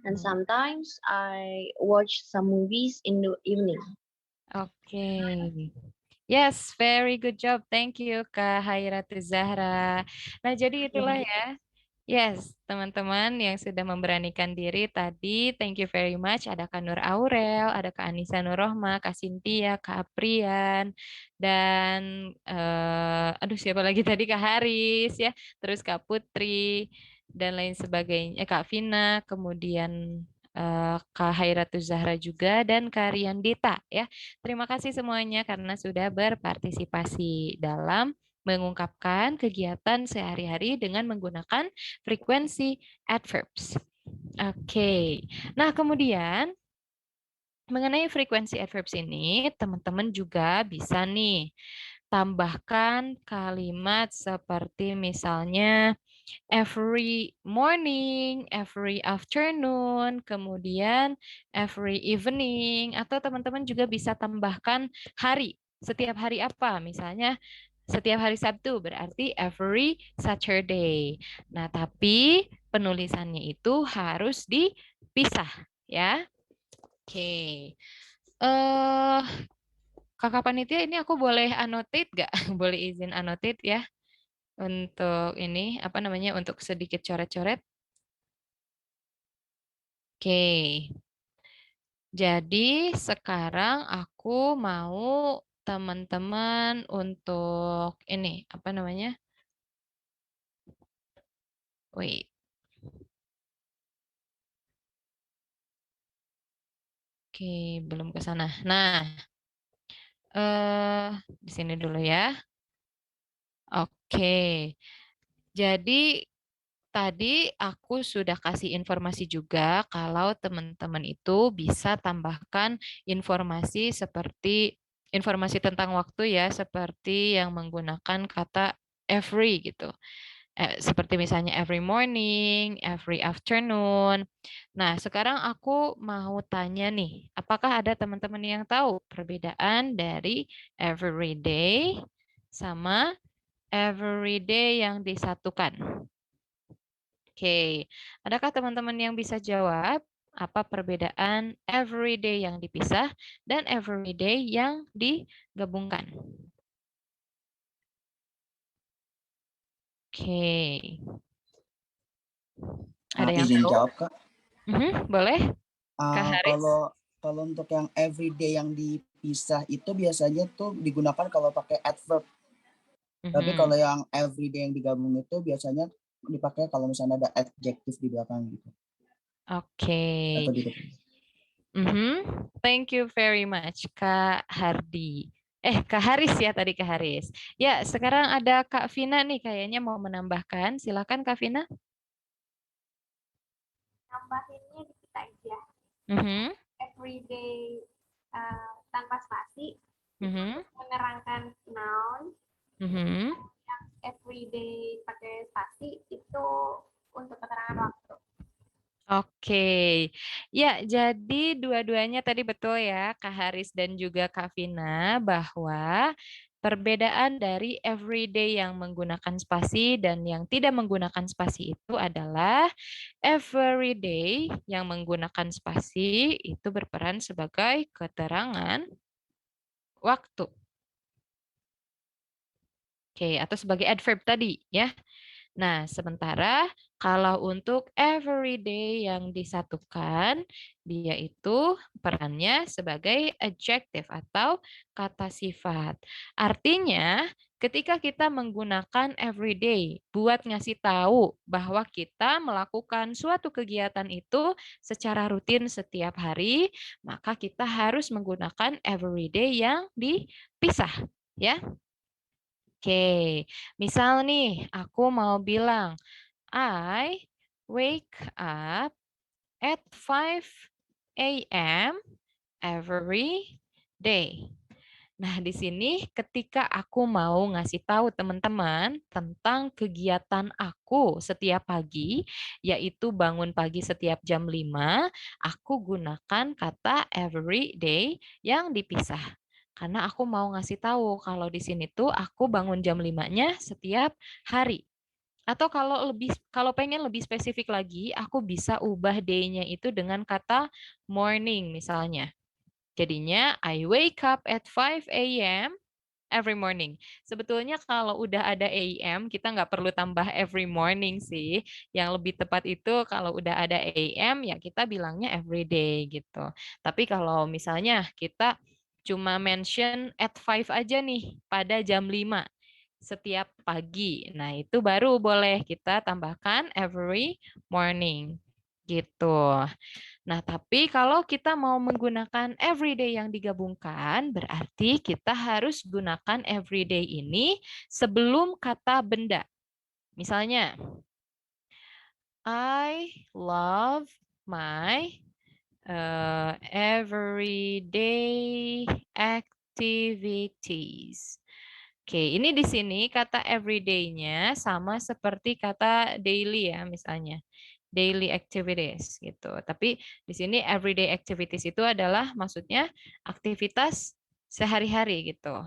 And sometimes I watch some movies in the evening. Okay. Yes, very good job. Thank you, Kak Hairatus Zahra. Nah, jadi itulah ya. Yes, teman-teman yang sudah memberanikan diri tadi, thank you very much. Ada Kak Nur Aurel, ada Kak Anissa Nurrohma, Kak Cynthia, Kak Aprian, dan aduh siapa lagi tadi, Kak Haris ya, terus Kak Putri dan lain sebagainya, Kak Vina, kemudian Kak Hairatus Zahra juga dan Kak Riandita ya. Terima kasih semuanya karena sudah berpartisipasi dalam mengungkapkan kegiatan sehari-hari dengan menggunakan frekuensi adverbs. Oke. Nah, kemudian mengenai frekuensi adverbs ini, teman-teman juga bisa nih tambahkan kalimat seperti misalnya every morning, every afternoon, kemudian every evening, atau teman-teman juga bisa tambahkan hari. Setiap hari apa? Misalnya setiap hari Sabtu berarti every Saturday. Nah, tapi penulisannya itu harus dipisah ya. Oke. Kakak panitia ini aku boleh annotate nggak? Boleh izin annotate ya? Untuk ini apa namanya? Untuk sedikit coret-coret. Oke. Jadi sekarang aku mau teman-teman untuk ini apa namanya? Wait. Oke, belum ke sana. Nah, di sini dulu ya. Oke. Jadi tadi aku sudah kasih informasi juga kalau teman-teman itu bisa tambahkan informasi seperti informasi tentang waktu ya, seperti yang menggunakan kata every gitu. Seperti misalnya every morning, every afternoon. Nah, sekarang aku mau tanya nih, apakah ada teman-teman yang tahu perbedaan dari every day sama every day yang disatukan? Oke, adakah teman-teman yang bisa jawab apa perbedaan everyday yang dipisah dan everyday yang digabungkan? Oke. Ada yang izin tahu? jawab Kak. Boleh? Kak Haris? Kalau untuk yang everyday yang dipisah itu biasanya tuh digunakan kalau pakai adverb. Tapi kalau yang everyday yang digabung itu biasanya dipakai kalau misalnya ada adjective di belakang gitu. Oke. Atau di depan. Thank you very much, Kak Hardi. Kak Haris ya tadi Kak Haris. Ya, sekarang ada Kak Vina nih kayaknya mau menambahkan. Silakan Kak Vina. Nambahinnya dikit aja. Everyday tanpa spasi menerangkan noun. Yang everyday pakai spasi itu untuk keterangan waktu. Oke, ya jadi dua-duanya tadi betul ya Kak Haris dan juga Kak Vina bahwa perbedaan dari everyday yang menggunakan spasi dan yang tidak menggunakan spasi itu adalah everyday yang menggunakan spasi itu berperan sebagai keterangan waktu. Oke, atau sebagai adverb tadi ya. Nah, sementara kalau untuk everyday yang disatukan, dia itu perannya sebagai adjective atau kata sifat. Artinya, ketika kita menggunakan everyday buat ngasih tahu bahwa kita melakukan suatu kegiatan itu secara rutin setiap hari, maka kita harus menggunakan everyday yang dipisah, ya. Oke, misal nih aku mau bilang, I wake up at 5 a.m. every day. Nah, di sini ketika aku mau ngasih tahu teman-teman tentang kegiatan aku setiap pagi, yaitu bangun pagi setiap jam 5, aku gunakan kata every day yang dipisah. Karena aku mau ngasih tahu kalau di sini tuh aku bangun jam 5-nya setiap hari. Atau kalau pengen lebih spesifik lagi, aku bisa ubah day-nya itu dengan kata morning misalnya. Jadinya I wake up at 5 a.m. every morning. Sebetulnya kalau udah ada AM, kita nggak perlu tambah every morning sih. Yang lebih tepat itu kalau udah ada AM, ya kita bilangnya every day gitu. Tapi kalau misalnya kita cuma mention at 5 aja nih pada jam 5 setiap pagi. Nah, itu baru boleh kita tambahkan every morning gitu. Nah, tapi kalau kita mau menggunakan everyday yang digabungkan, berarti kita harus gunakan everyday ini sebelum kata benda. Misalnya, I love my everyday activities. Oke, ini di sini kata everyday-nya sama seperti kata daily ya, misalnya. Daily activities gitu. Tapi di sini everyday activities itu adalah maksudnya aktivitas sehari-hari gitu.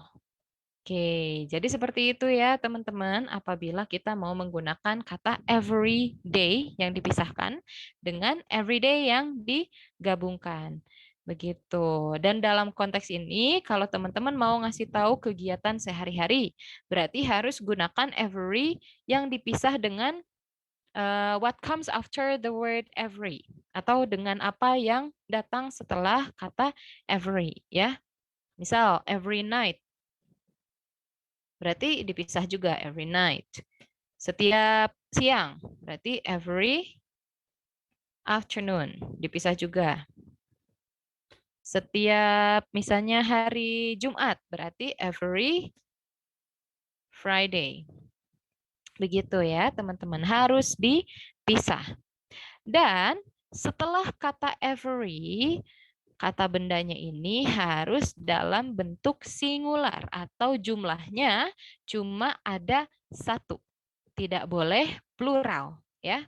Oke, jadi seperti itu ya teman-teman apabila kita mau menggunakan kata everyday yang dipisahkan dengan everyday yang digabungkan. Begitu. Dan dalam konteks ini, kalau teman-teman mau ngasih tahu kegiatan sehari-hari, berarti harus gunakan every yang dipisah dengan what comes after the word every, atau dengan apa yang datang setelah kata every, ya. Misal, every night, berarti dipisah juga every night. Setiap siang, berarti every afternoon, dipisah juga. Setiap misalnya hari Jumat, berarti every Friday. Begitu ya, teman-teman. Harus dipisah. Dan setelah kata every, kata bendanya ini harus dalam bentuk singular atau jumlahnya cuma ada satu. Tidak boleh plural, ya.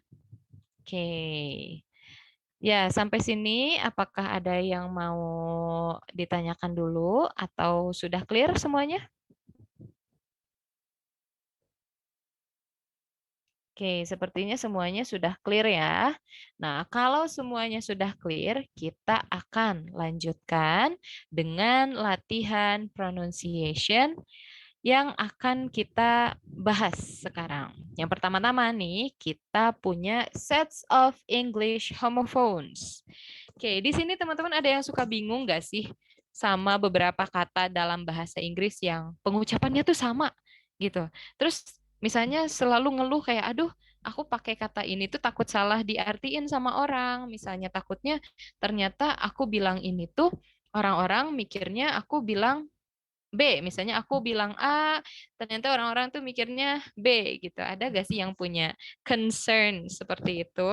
Oke. Ya, sampai sini apakah ada yang mau ditanyakan dulu atau sudah clear semuanya? Oke, sepertinya semuanya sudah clear ya. Nah, kalau semuanya sudah clear, kita akan lanjutkan dengan latihan pronunciation yang akan kita bahas sekarang. Yang pertama-tama nih, kita punya sets of English homophones. Oke, di sini teman-teman ada yang suka bingung nggak sih sama beberapa kata dalam bahasa Inggris yang pengucapannya tuh sama gitu. Terus misalnya selalu ngeluh kayak, aduh, aku pakai kata ini tuh takut salah diartiin sama orang. Misalnya takutnya ternyata aku bilang ini tuh orang-orang mikirnya aku bilang B, misalnya aku bilang A, ternyata orang-orang tuh mikirnya B gitu. Ada gak sih yang punya concern seperti itu?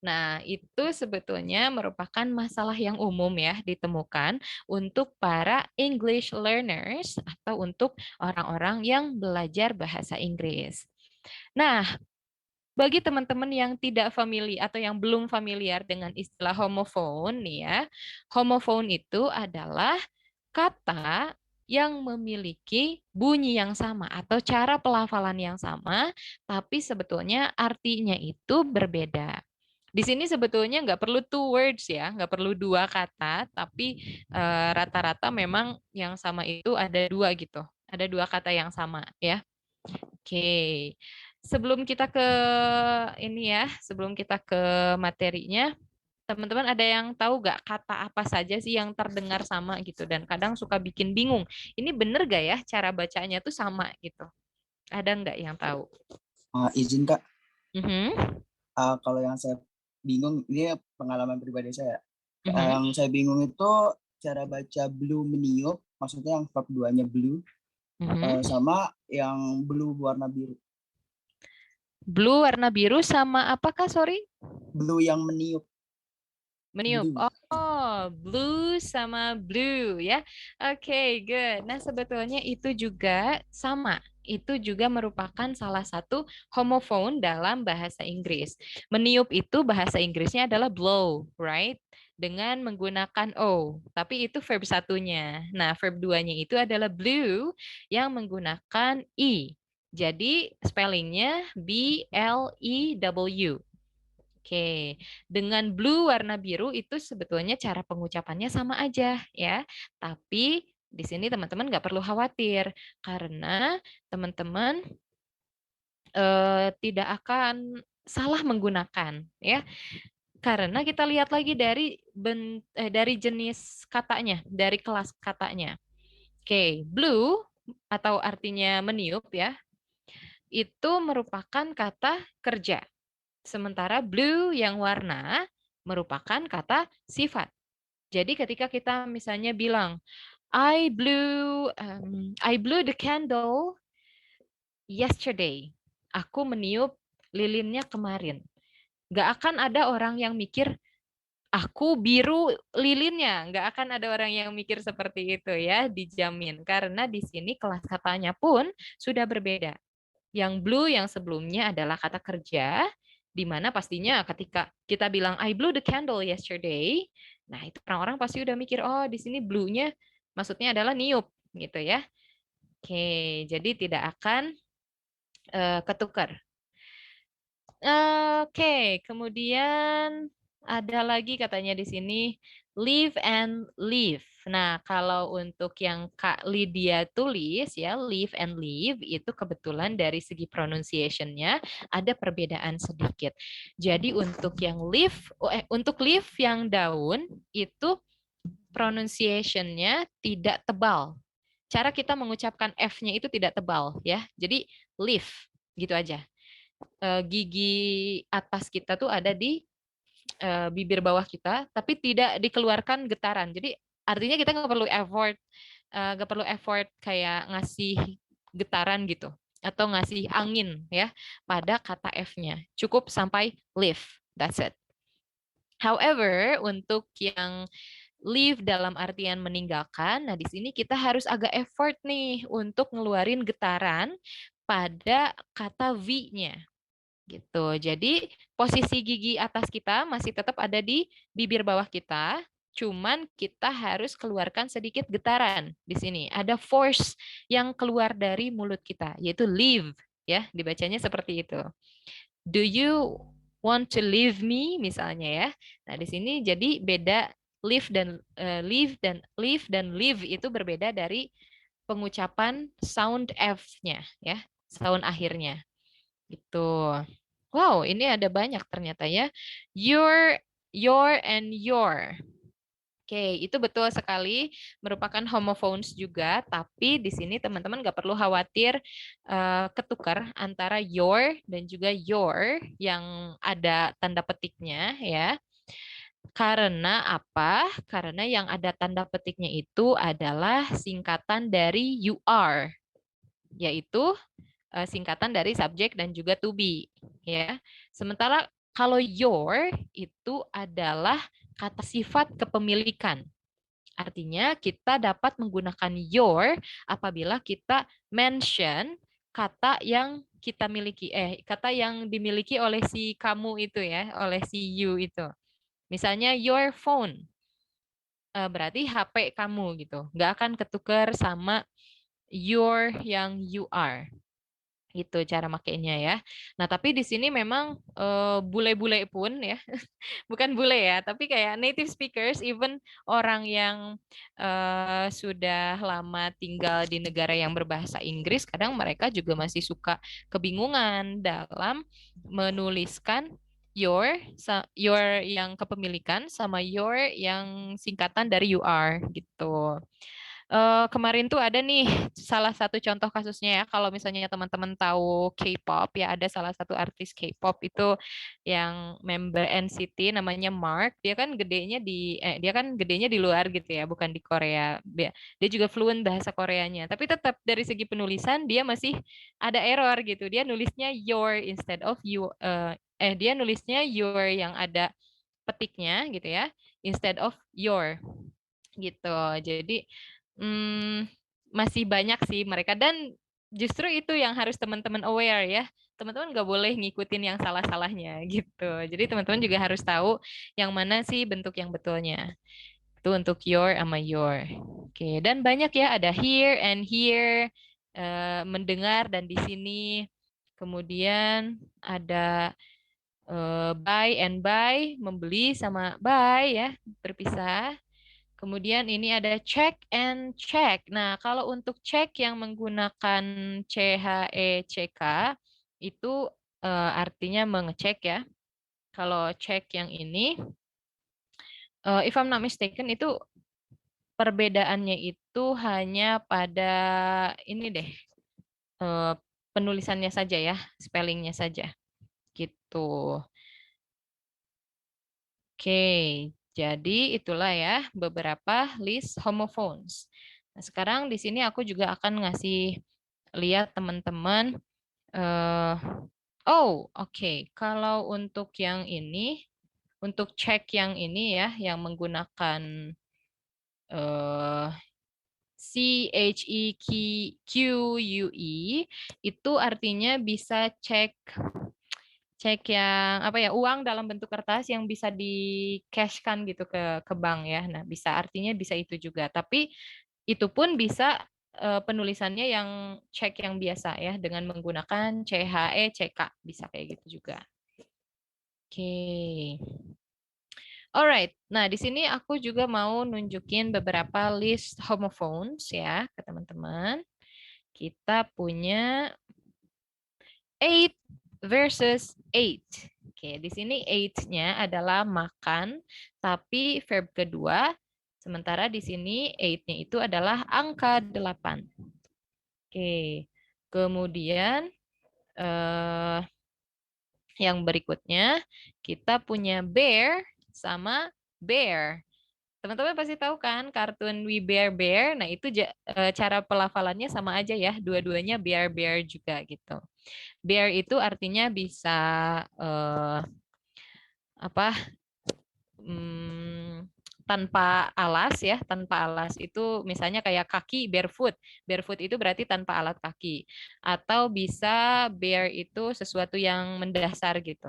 Nah, itu sebetulnya merupakan masalah yang umum ya ditemukan untuk para English learners atau untuk orang-orang yang belajar bahasa Inggris. Nah, bagi teman-teman yang tidak familiar atau yang belum familiar dengan istilah homophone nih ya, homophone itu adalah kata yang memiliki bunyi yang sama atau cara pelafalan yang sama, tapi sebetulnya artinya itu berbeda. Di sini sebetulnya nggak perlu two words ya, nggak perlu dua kata, tapi rata-rata memang yang sama itu ada dua gitu, ada dua kata yang sama ya. Oke, sebelum kita ke ini ya, sebelum kita ke materinya, teman-teman ada yang tahu nggak kata apa saja sih yang terdengar sama gitu dan kadang suka bikin bingung. Ini bener gak ya cara bacanya tuh sama gitu? Ada nggak yang tahu? Izin Kak, Mhm. kalau yang saya bingung, ini pengalaman pribadi saya. Mhm. Yang saya bingung itu cara baca blue meniup, maksudnya yang verb 2-nya blue, sama yang blue warna biru. Blue warna biru sama apakah, sorry? Blue yang meniup. Meniup. Blue. Oh, blue sama blue ya. Oke, good. Nah, sebetulnya itu juga sama. Itu juga merupakan salah satu homophone dalam bahasa Inggris. Meniup itu bahasa Inggrisnya adalah blow, right? Dengan menggunakan O. Tapi itu verb satunya. Nah, verb duanya itu adalah blue yang menggunakan E. Jadi spellingnya B-L-E-W. Oke, dengan blue warna biru itu sebetulnya cara pengucapannya sama aja ya. Tapi di sini teman-teman nggak perlu khawatir karena teman-teman tidak akan salah menggunakan ya. Karena kita lihat lagi dari jenis katanya, dari kelas katanya. Oke, blue atau artinya meniup ya, itu merupakan kata kerja. Sementara blue yang warna merupakan kata sifat. Jadi ketika kita misalnya bilang I blew the candle yesterday. Aku meniup lilinnya kemarin. Gak akan ada orang yang mikir aku biru lilinnya. Gak akan ada orang yang mikir seperti itu ya, dijamin. Karena di sini kelas katanya pun sudah berbeda. Yang blue yang sebelumnya adalah kata kerja, di mana pastinya ketika kita bilang I blew the candle yesterday, nah itu orang-orang pasti udah mikir, oh di sini blue-nya maksudnya adalah niup gitu ya. Oke, jadi tidak akan ketukar. Oke, kemudian ada lagi katanya di sini live and live. Nah, kalau untuk yang Kak Lydia tulis ya, live and live itu kebetulan dari segi pronunciation-nya ada perbedaan sedikit. Jadi untuk yang untuk live yang daun itu pronunciation-nya tidak tebal. Cara kita mengucapkan F-nya itu tidak tebal ya. Jadi live gitu aja. Gigi atas kita tuh ada di bibir bawah kita, tapi tidak dikeluarkan getaran. Jadi artinya kita nggak perlu effort kayak ngasih getaran gitu atau ngasih angin ya pada kata F-nya. Cukup sampai live, that's it. However, untuk yang leave dalam artian meninggalkan, nah di sini kita harus agak effort nih untuk ngeluarin getaran pada kata V-nya. Gitu. Jadi posisi gigi atas kita masih tetap ada di bibir bawah kita, cuman kita harus keluarkan sedikit getaran di sini. Ada force yang keluar dari mulut kita, yaitu leave ya, dibacanya seperti itu. Do you want to leave me misalnya ya. Nah, di sini jadi beda leave dan leave itu berbeda dari pengucapan sound F-nya ya, sound akhirnya. Gitu. Wow, ini ada banyak ternyata ya. Your, and your. Oke, itu betul sekali merupakan homophones juga, tapi di sini teman-teman nggak perlu khawatir ketukar antara your dan juga your yang ada tanda petiknya ya. Karena apa? Karena yang ada tanda petiknya itu adalah singkatan dari you are, yaitu singkatan dari subjek dan juga to be ya. Sementara kalau your itu adalah kata sifat kepemilikan. Artinya kita dapat menggunakan your apabila kita mention kata yang kita miliki kata yang dimiliki oleh si kamu itu ya, oleh si you itu. Misalnya your phone. Berarti HP kamu gitu. Nggak akan ketukar sama your yang you are. Itu cara makainya ya. Nah, tapi di sini memang bule-bule pun ya, bukan bule ya, tapi kayak native speakers, even orang yang sudah lama tinggal di negara yang berbahasa Inggris, kadang mereka juga masih suka kebingungan dalam menuliskan your yang kepemilikan sama your yang singkatan dari you are gitu. Kemarin tuh ada nih salah satu contoh kasusnya ya, kalau misalnya teman-teman tahu K-pop ya, ada salah satu artis K-pop itu yang member NCT namanya Mark, dia kan gedenya di luar gitu ya, bukan di Korea. Dia juga fluent bahasa Koreanya, tapi tetap dari segi penulisan dia masih ada error gitu. Dia nulisnya your instead of you, dia nulisnya your yang ada petiknya gitu ya, instead of your gitu. Jadi masih banyak sih mereka, dan justru itu yang harus teman-teman aware ya. Teman-teman nggak boleh ngikutin yang salah-salahnya gitu. Jadi teman-teman juga harus tahu yang mana sih bentuk yang betulnya. Itu untuk your sama your. Oke, dan banyak ya, ada hear and hear, mendengar dan di sini. Kemudian ada buy and buy, membeli sama buy ya, berpisah. Kemudian ini ada check and check. Nah, kalau untuk check yang menggunakan CHECK itu artinya mengecek ya. Kalau check yang ini, if I'm not mistaken, itu perbedaannya itu hanya pada ini deh, penulisannya saja ya, spellingnya saja. Gitu. Oke, jadi itulah ya beberapa list homophones. Nah, sekarang di sini aku juga akan ngasih lihat teman-teman. Oke. Kalau untuk yang ini, untuk cek yang ini ya, yang menggunakan CHEQUE, itu artinya bisa cek yang apa ya, uang dalam bentuk kertas yang bisa di cashkan gitu ke bank ya. Nah, artinya bisa itu juga. Tapi itu pun bisa penulisannya yang cek yang biasa ya, dengan menggunakan CHECK, bisa kayak gitu juga. Oke. Alright. Nah, di sini aku juga mau nunjukin beberapa list homophones ya ke teman-teman. Kita punya 8 versus 8. Oke, di sini 8-nya adalah makan, tapi verb kedua. Sementara di sini 8-nya itu adalah angka 8. Oke, kemudian yang berikutnya kita punya bear sama bear. Teman-teman pasti tahu kan kartun We Bear Bear. Nah, itu cara pelafalannya sama aja ya. Dua-duanya bear bear juga gitu. Bear itu artinya bisa tanpa alas ya. Tanpa alas itu misalnya kayak kaki barefoot. Barefoot itu berarti tanpa alat kaki. Atau bisa bear itu sesuatu yang mendasar gitu.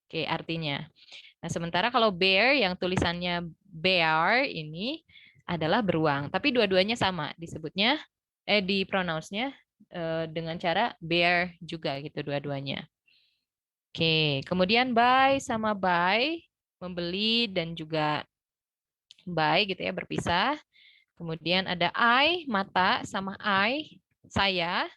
Oke, artinya. Nah, sementara kalau bear yang tulisannya bear ini adalah beruang. Tapi dua-duanya sama disebutnya, di pronounce-nya dengan cara bear juga gitu dua-duanya. Oke, kemudian buy sama buy, membeli dan juga buy gitu ya, berpisah. Kemudian ada I, mata, sama I, saya.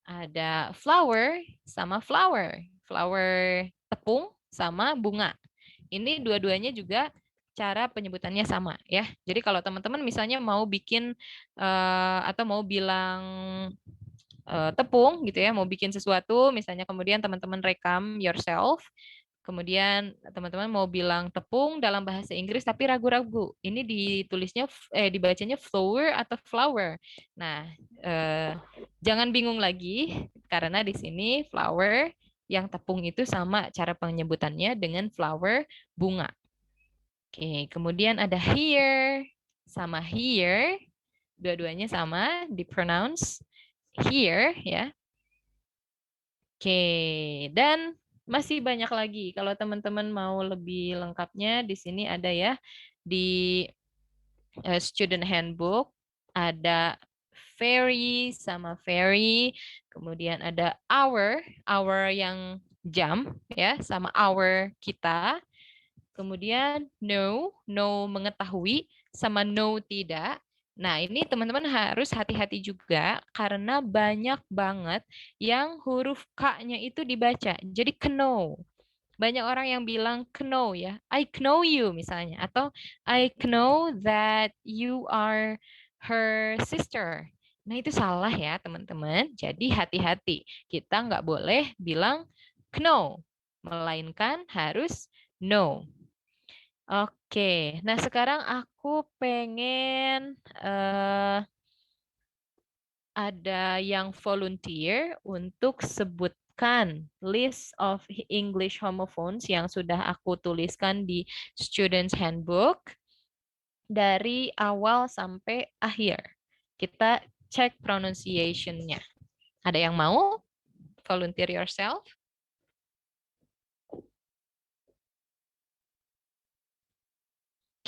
Ada flower sama flower. Flower tepung sama bunga. Ini dua-duanya juga cara penyebutannya sama ya. Jadi kalau teman-teman misalnya mau bikin atau mau bilang tepung gitu ya, mau bikin sesuatu, misalnya kemudian teman-teman rekam yourself, kemudian teman-teman mau bilang tepung dalam bahasa Inggris tapi ragu-ragu. Ini dibacanya flower atau flower. Nah, jangan bingung lagi karena di sini flower yang tepung itu sama cara penyebutannya dengan flower bunga. Oke, kemudian ada here sama here. Dua-duanya sama di pronounce here ya. Oke, dan masih banyak lagi. Kalau teman-teman mau lebih lengkapnya di sini ada ya di student handbook ada very sama very. Kemudian ada hour yang jam ya sama hour kita. Kemudian know mengetahui sama know tidak. Nah, ini teman-teman harus hati-hati juga karena banyak banget yang huruf K-nya itu dibaca. Jadi know. Banyak orang yang bilang know ya. I know you misalnya. Atau I know that you are her sister. Nah, itu salah ya teman-teman. Jadi hati-hati. Kita nggak boleh bilang know. Melainkan harus know. Oke, nah sekarang aku pengen ada yang volunteer untuk sebutkan list of English homophones yang sudah aku tuliskan di Students Handbook dari awal sampai akhir. Kita cek pronunciation-nya. Ada yang mau volunteer yourself?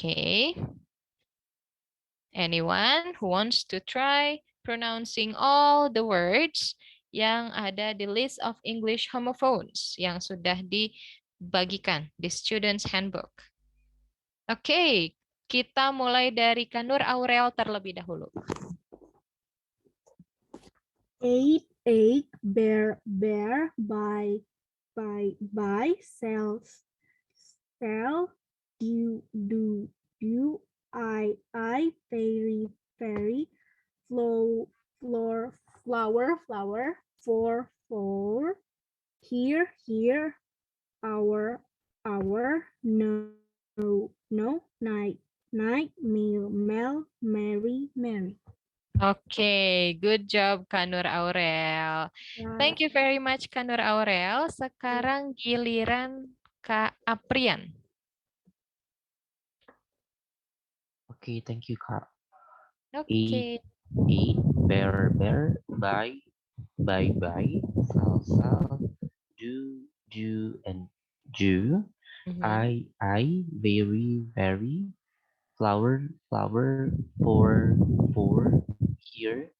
Okay. Anyone who wants to try pronouncing all the words yang ada di list of English homophones yang sudah dibagikan di Students Handbook. Oke, kita mulai dari Kanur Aurel terlebih dahulu. Egg, egg, bear, bear, buy, sell, do, I, fairy, floor, flower, for, here, hour, no, night, meal, merry. Oke, good job Kanur Aurel. Thank you very much Kanur Aurel. Sekarang giliran Kak Aprian. Okay, thank you, Kak. Okay. Eat, bear, buy, sell, do, and do. I, very, flower, for, here,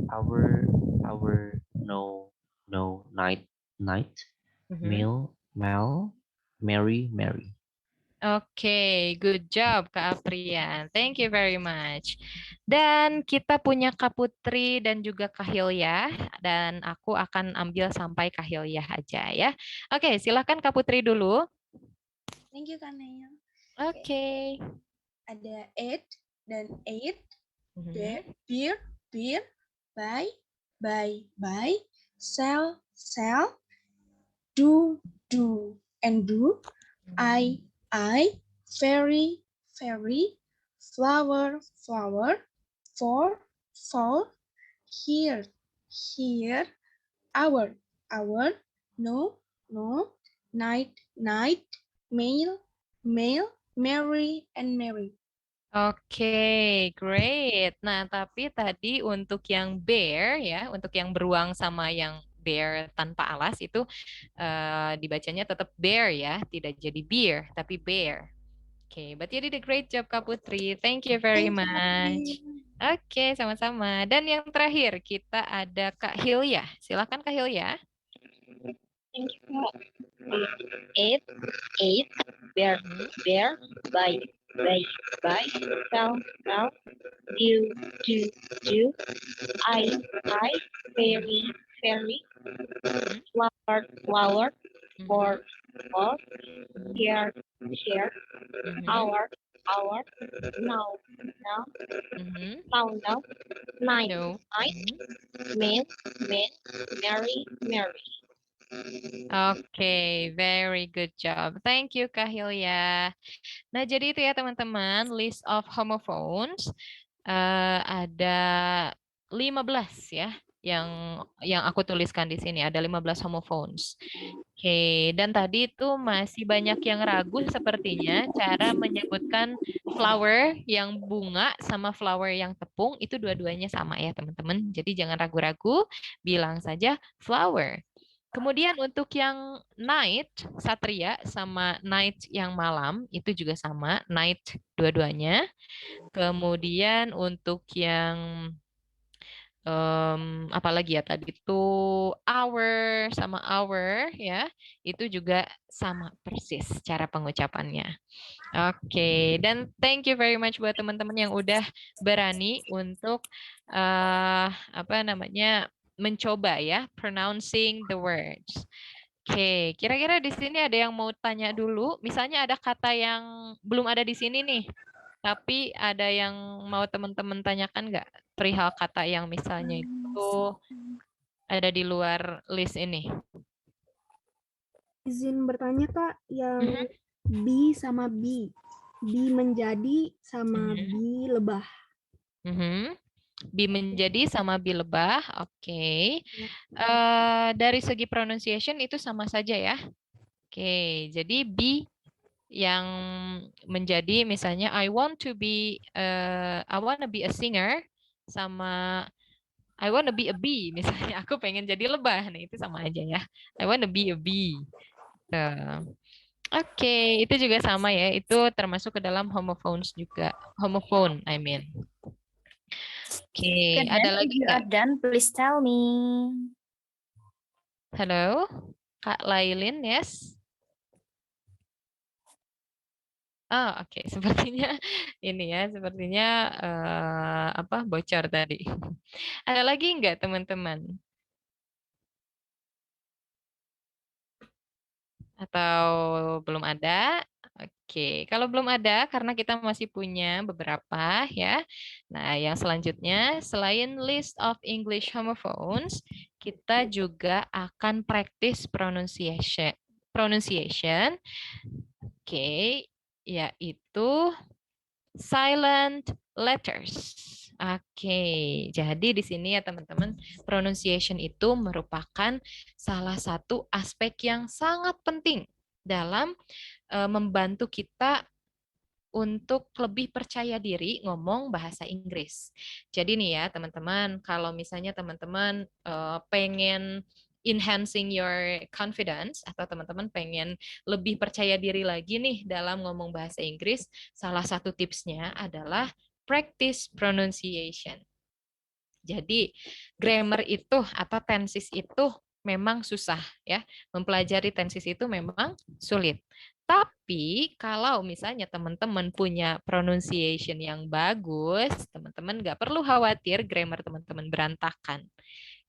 hour, no, night, meal, merry. Oke, good job Kak Aprian. Thank you very much. Dan kita punya Kak Putri dan juga Kak Hilya. Dan aku akan ambil sampai Kak Hilya aja ya. Oke, silakan Kak Putri dulu. Thank you Kak Naya. Oke. Ada eat dan eat. Beer, buy, sell, do, and do. I, very, flower, for, here, hour, no, night, meal, merry. Oke, great. Nah, tapi tadi untuk yang bear ya, untuk yang beruang sama yang bear tanpa alas itu dibacanya tetap bear ya, tidak jadi beer tapi bear. Oke, but you did a great job Kak Putri. Thank you very much. Oke, sama-sama. Dan yang terakhir kita ada Kak Hilya. Silakan Kak Hilya. Thank you Kak. Eat, bear, buy, sell, do, I, very, flower, for, here, hour, now, night, meal, merry. Oke, very good job. Thank you Kak Hilya. Nah, jadi itu ya teman-teman, list of homophones ada 15 ya yang aku tuliskan di sini, ada 15 homophones. Oke, dan tadi itu masih banyak yang ragu sepertinya cara menyebutkan flower yang bunga sama flower yang tepung itu dua-duanya sama ya teman-teman. Jadi jangan ragu-ragu, bilang saja flower. Kemudian untuk yang night, satria, sama night yang malam, itu juga sama, night dua-duanya. Kemudian untuk yang apalagi ya tadi itu hour sama hour ya, itu juga sama persis cara pengucapannya. Oke, dan thank you very much buat teman-teman yang udah berani untuk mencoba ya pronouncing the words. Oke, kira-kira di sini ada yang mau tanya dulu? Misalnya ada kata yang belum ada di sini nih, tapi ada yang mau teman-teman tanyakan nggak perihal kata yang misalnya itu ada di luar list ini? Izin bertanya Kak, yang be sama be. Be menjadi sama be lebah. Be menjadi sama be lebah, oke. Dari segi pronunciation itu sama saja ya. Oke, jadi be yang menjadi misalnya I want to be a singer sama I want to be a bee misalnya aku pengen jadi lebah, nah itu sama aja ya. I want to be a bee. Oke, itu juga sama ya. Itu termasuk ke dalam homophones juga. Homophone, I mean. Oke, ada lagi If you are done, please tell me. Halo, Kak Lailin, yes? Oh, oke. Sepertinya ini ya, sepertinya bocor tadi. Ada lagi nggak teman-teman? Atau belum ada? Oke, kalau belum ada, karena kita masih punya beberapa ya. Nah, yang selanjutnya, selain list of English homophones, kita juga akan practice pronunciation. Oke, yaitu silent letters. Oke, jadi di sini ya teman-teman, pronunciation itu merupakan salah satu aspek yang sangat penting dalam membantu kita untuk lebih percaya diri ngomong bahasa Inggris. Jadi nih ya teman-teman, kalau misalnya teman-teman pengen enhancing your confidence atau teman-teman pengen lebih percaya diri lagi nih dalam ngomong bahasa Inggris, salah satu tipsnya adalah practice pronunciation. Jadi grammar itu atau tenses itu memang susah ya. Mempelajari tenses itu memang sulit. Tapi kalau misalnya teman-teman punya pronunciation yang bagus, teman-teman nggak perlu khawatir grammar teman-teman berantakan.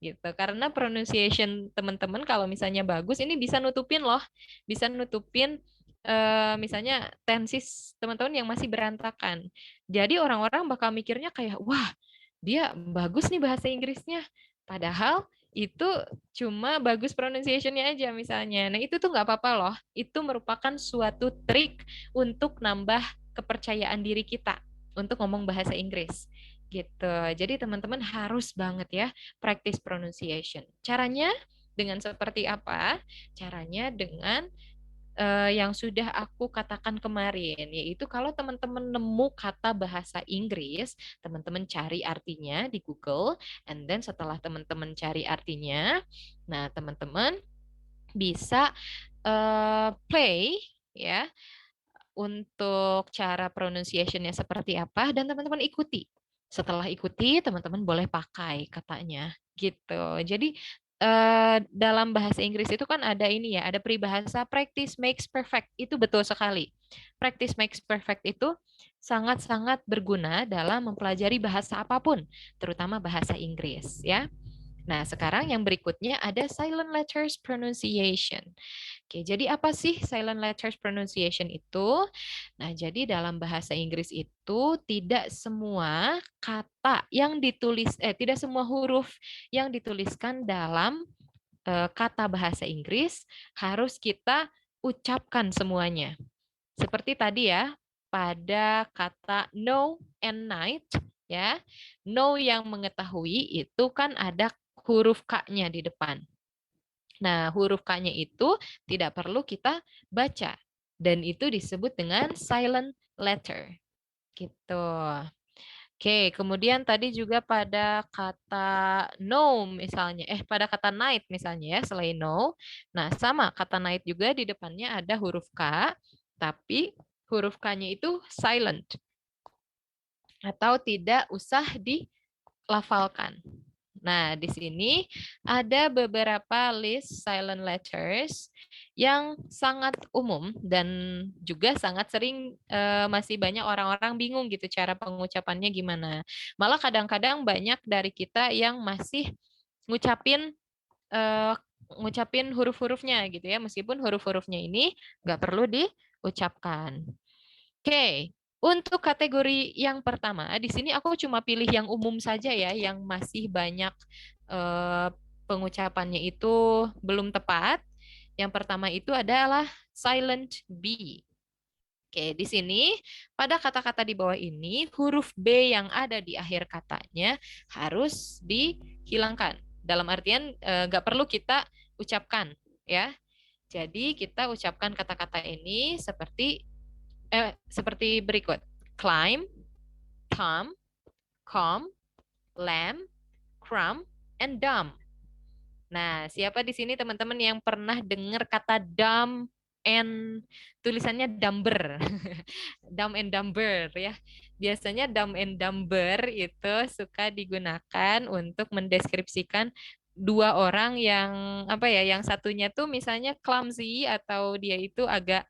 Gitu. Karena pronunciation teman-teman kalau misalnya bagus, ini bisa nutupin loh. Bisa nutupin misalnya tenses teman-teman yang masih berantakan. Jadi orang-orang bakal mikirnya kayak, wah, dia bagus nih bahasa Inggrisnya. Padahal itu cuma bagus pronunciation-nya aja misalnya. Nah itu tuh nggak apa-apa loh. Itu merupakan suatu trik untuk nambah kepercayaan diri kita untuk ngomong bahasa Inggris. Gitu. Jadi teman-teman harus banget ya practice pronunciation. Caranya dengan seperti apa? Caranya dengan yang sudah aku katakan kemarin, yaitu kalau teman-teman nemu kata bahasa Inggris, teman-teman cari artinya di Google, and then setelah teman-teman cari artinya, nah teman-teman bisa play ya untuk cara pronunciation-nya seperti apa, dan teman-teman ikuti. Setelah ikuti, teman-teman boleh pakai katanya gitu. Jadi dalam bahasa Inggris itu kan ada ini ya, ada peribahasa practice makes perfect. Itu betul sekali. Practice makes perfect itu sangat-sangat berguna dalam mempelajari bahasa apapun, terutama bahasa Inggris ya. Nah, sekarang yang berikutnya ada silent letters pronunciation. Oke, jadi apa sih silent letters pronunciation itu? Nah, jadi dalam bahasa Inggris itu tidak semua kata yang tidak semua huruf yang dituliskan dalam kata bahasa Inggris harus kita ucapkan semuanya. Seperti tadi ya, pada kata know and night, ya, know yang mengetahui itu kan ada huruf K-nya di depan. Nah, huruf K-nya itu tidak perlu kita baca. Dan itu disebut dengan silent letter. Gitu. Oke, kemudian tadi juga pada kata no misalnya, pada kata night misalnya ya, selain no. Nah, sama kata night juga di depannya ada huruf K, tapi huruf K-nya itu silent. Atau tidak usah dilafalkan. Nah, di sini ada beberapa list silent letters yang sangat umum dan juga sangat sering masih banyak orang-orang bingung gitu cara pengucapannya gimana. Malah kadang-kadang banyak dari kita yang masih ngucapin ngucapin huruf-hurufnya gitu ya, meskipun huruf-hurufnya ini nggak perlu diucapkan. Oke, untuk kategori yang pertama, di sini aku cuma pilih yang umum saja ya, yang masih banyak pengucapannya itu belum tepat. Yang pertama itu adalah silent B. Oke, di sini pada kata-kata di bawah ini, huruf B yang ada di akhir katanya harus dihilangkan. Dalam artian nggak perlu kita ucapkan, ya. Jadi kita ucapkan kata-kata ini seperti berikut. Climb, come, calm, lamb, crumb, and dumb. Nah, siapa di sini teman-teman yang pernah dengar kata dumb and tulisannya dumber? Dumb and dumber ya. Biasanya dumb and dumber itu suka digunakan untuk mendeskripsikan dua orang yang apa ya, yang satunya tuh misalnya clumsy atau dia itu agak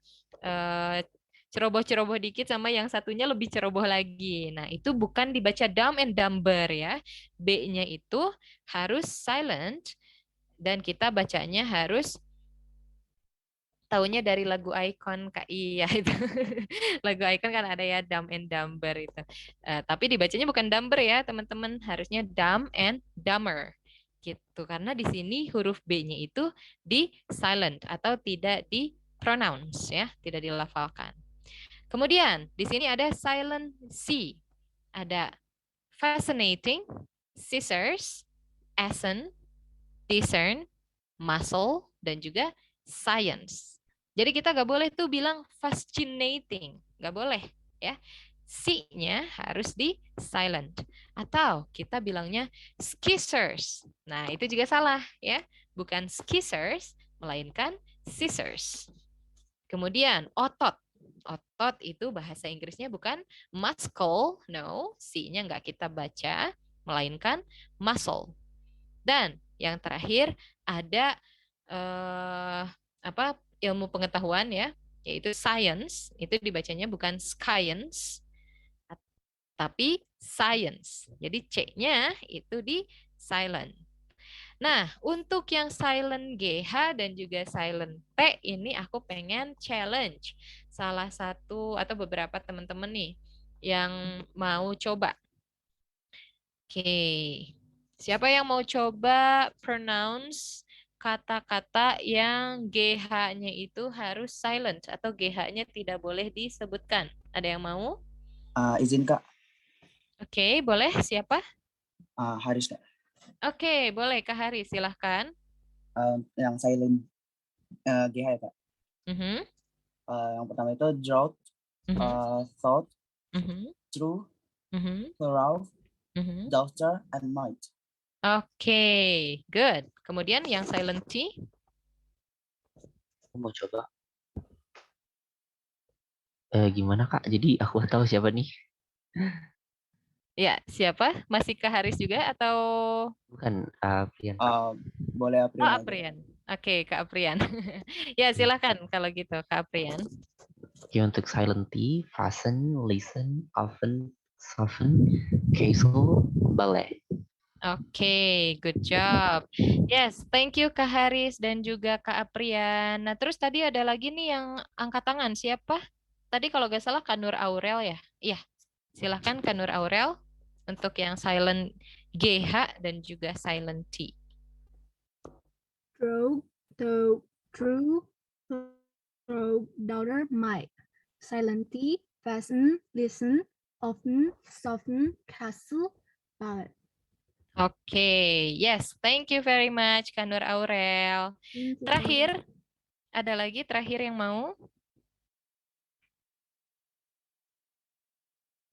ceroboh-ceroboh dikit sama yang satunya lebih ceroboh lagi. Nah, itu bukan dibaca dumb and dumber ya. B-nya itu harus silent dan kita bacanya harus taunya dari lagu Icon KI ya itu. Lagu Icon kan ada ya Dumb and Dumber itu. Tapi dibacanya bukan dumber ya, teman-teman. Harusnya dumb and dumber. Gitu. Karena di sini huruf B-nya itu di silent atau tidak di pronounce ya, tidak dilafalkan. Kemudian di sini ada silent C. Ada fascinating, scissors, accent, discern, muscle, dan juga science. Jadi kita nggak boleh tuh bilang fascinating, nggak boleh ya. C-nya harus di silent. Atau kita bilangnya scissors. Nah itu juga salah ya, bukan scissors, melainkan scissors. Kemudian otot. Otot itu bahasa Inggrisnya bukan muscle, no, C-nya nggak kita baca, melainkan muscle. Dan yang terakhir ada ilmu pengetahuan ya, yaitu science. Itu dibacanya bukan science, tapi science. Jadi C-nya itu di silent. Nah, untuk yang silent GH dan juga silent P ini aku pengen challenge salah satu atau beberapa teman-teman nih yang mau coba. Oke. Siapa yang mau coba pronounce kata-kata yang GH-nya itu harus silent atau GH-nya tidak boleh disebutkan? Ada yang mau? Izin Kak. Oke, boleh. Siapa? Haris Kak. Oke, boleh Kak Haris, silahkan. Yang silent GH ya Kak. Yang pertama itu drought, thought, true, thorough, daughter, and might. Oke, good. Kemudian yang silent T? Aku mau coba. Gimana Kak? Jadi aku tahu siapa nih? Ya, siapa? Masih Kak Haris juga atau? Bukan, Aprian. Boleh Aprian. Oh, Aprian. Oke, Kak Aprian. Ya, silakan kalau gitu, Kak Aprian. Oke, untuk silent T, fasten, listen, often, soften, castle, ballet. Oke, good job. Yes, thank you Kak Haris dan juga Kak Aprian. Nah, terus tadi ada lagi nih yang angkat tangan. Siapa? Tadi kalau nggak salah Kak Nur Aurel ya? Iya, silahkan Kak Nur Aurel untuk yang silent GH dan juga silent T. True, daughter, might. Silent T, fasten, listen, often, soften, castle, ballet. Oke, yes, thank you very much Kak Nur Aurel. Terakhir, ada lagi terakhir yang mau?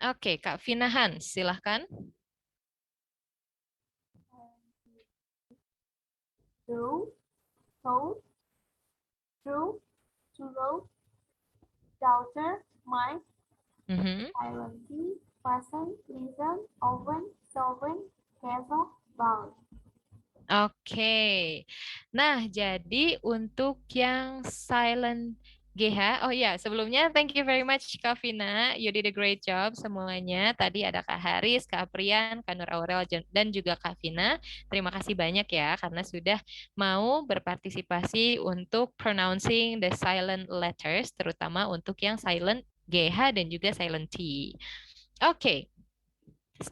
Oke, Kak Vina Hans, silahkan. True, told, true, daughter, might, silent T, fasten, listen, oven, sovereign, castle, Ball. Oke. Nah, jadi untuk yang silent GH, oh ya, sebelumnya thank you very much Kak Vina, you did a great job semuanya. Tadi ada Kak Haris, Kak Aprian, Kak Nur Aurel, dan juga Kak Vina. Terima kasih banyak ya, karena sudah mau berpartisipasi untuk pronouncing the silent letters, terutama untuk yang silent GH dan juga silent T. Oke.